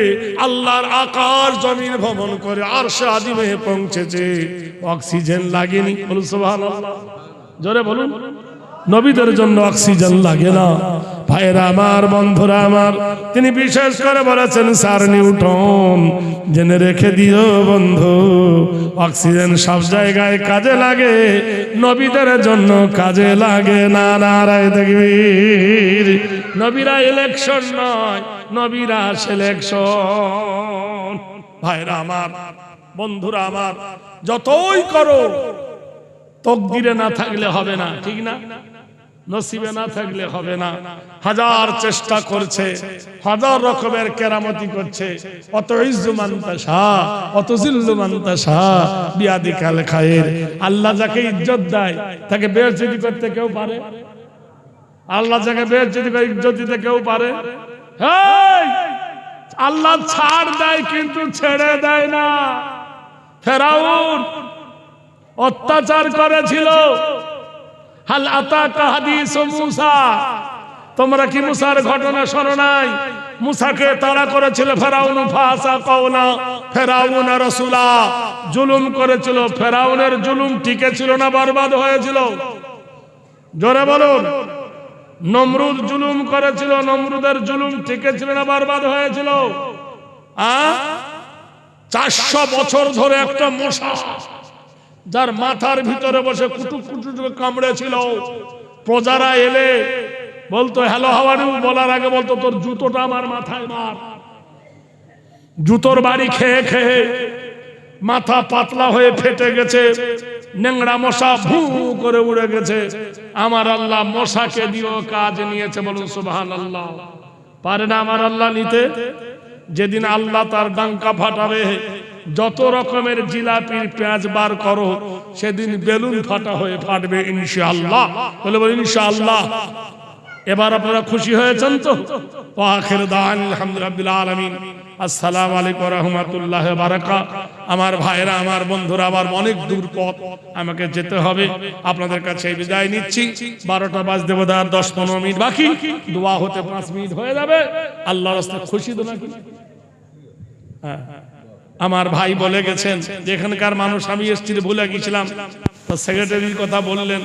আল্লাহর আকাশ জমিন ভ্রমণ করে আরশে আজিমে পৌঁছেছে, অক্সিজেন লাগেনি। বলুন সুবহানাল্লাহ, জোরে বলুন। নবীদের জন্য অক্সিজেন লাগে না। ভাইরা আমার, বন্ধুরা আমার, তিনি বিশেষ করে বলেছেন স্যার নিউটন জেনে রেখে দিও বন্ধু, অক্সিজেন সব জায়গায় কাজে লাগে, নবীদের জন্য কাজে লাগে না। নারায়ে তাকবীর। নবীরা ইলেকশন নয়, নবীরা সিলেকশন। ভাইরা আমার, বন্ধুরা আমার, যতই করো তকদিরে না থাকলে হবে না, ঠিক না? নসিবে না থাকলে হবে না। হাজার চেষ্টা করছে, হাজার রকমের কেরামতি করছে, অত ইজ্জু মানতাশা, অত জিল্লু মানতাশা, বিয়াদিকাল খায়ের। আল্লাহ যাকে ইজ্জত দেয় তাকে বেইজ্জতি করতে কেউ পারে? আল্লাহ যাকে বেইজ্জতি করে ইজ্জত দিতে কেউ পারে? আল্লাহ ছাড় দেয় কিন্তু ছেড়ে দেয় না। ফেরাউন অত্যাচার করেছিল। হাল আতাকা হাদিসু মূসা, তোমরা কি মুসার ঘটনা শোনো নাই? মুসাকে তাড়া করেছিল ফেরাউন, ফাসা কওনা ফেরাউন রাসূলা, জুলুম করেছিল। ফেরাউনের জুলুম টিকে ছিল না, বরবাদ হয়েছিল। জোরে বলুন। নমরুদ জুলুম করেছিল, নমরুদের জুলুম টিকে ছিল না, বরবাদ হয়েছিল। 400 বছর ধরে একটা মশা যার মাথার ভিতরে বসে কুটুক কুটুক কামড়েছিল, প্রজারা এলে বলতো হ্যালো হাউ আর ইউ, বলার আগে বলতো তোর জুতোটা আমার মাথায় মার। জুতোর বাড়ি খেয়ে খেয়ে মাথা পাতলা হয়ে ফেটে গেছে, নেংড়া মশা ভু করে উড়ে গেছে। আমার আল্লাহ মশাকে দিয়েও কাজ নিয়েছে। বলুন সুবহানাল্লাহ। পারে না আমার আল্লাহ নিতে? যেদিন আল্লাহ তার ডাঙ্কা ফাটাবে, যত রকমের জিলাপির পেঁয়াজ বার করো, সেদিন বেলুন ফাটা হয়ে ফাটবে ইনশাআল্লাহ। বলে বল ইনশাআল্লাহ। এবার আপনারা খুশি হয়েছেন তো? আখির দাওয়ানা আলহামদুলিল্লাহি রাব্বিল আলামিন। আসসালামু আলাইকুম ওয়া রাহমাতুল্লাহি ওয়া বারাকাতুহু। আমার ভাইরা, আমার বন্ধুরা, আমার অনেক দূর পথ আমাকে যেতে হবে। আপনাদের কাছে বিদায় নিচ্ছি। 12টা বাজতে বোধ হয় 10-15 মিনিট বাকি। দোয়া হতে 5 মিনিট হয়ে যাবে। আল্লাহর রাস্তায় খুশি তো নাকি? হ্যাঁ, আমার ভাই বলে গেছেন যে এখানকার মানুষ, আমি এসেছি ভুলে গেছিলাম, সেক্রেটারির কথা বললেন।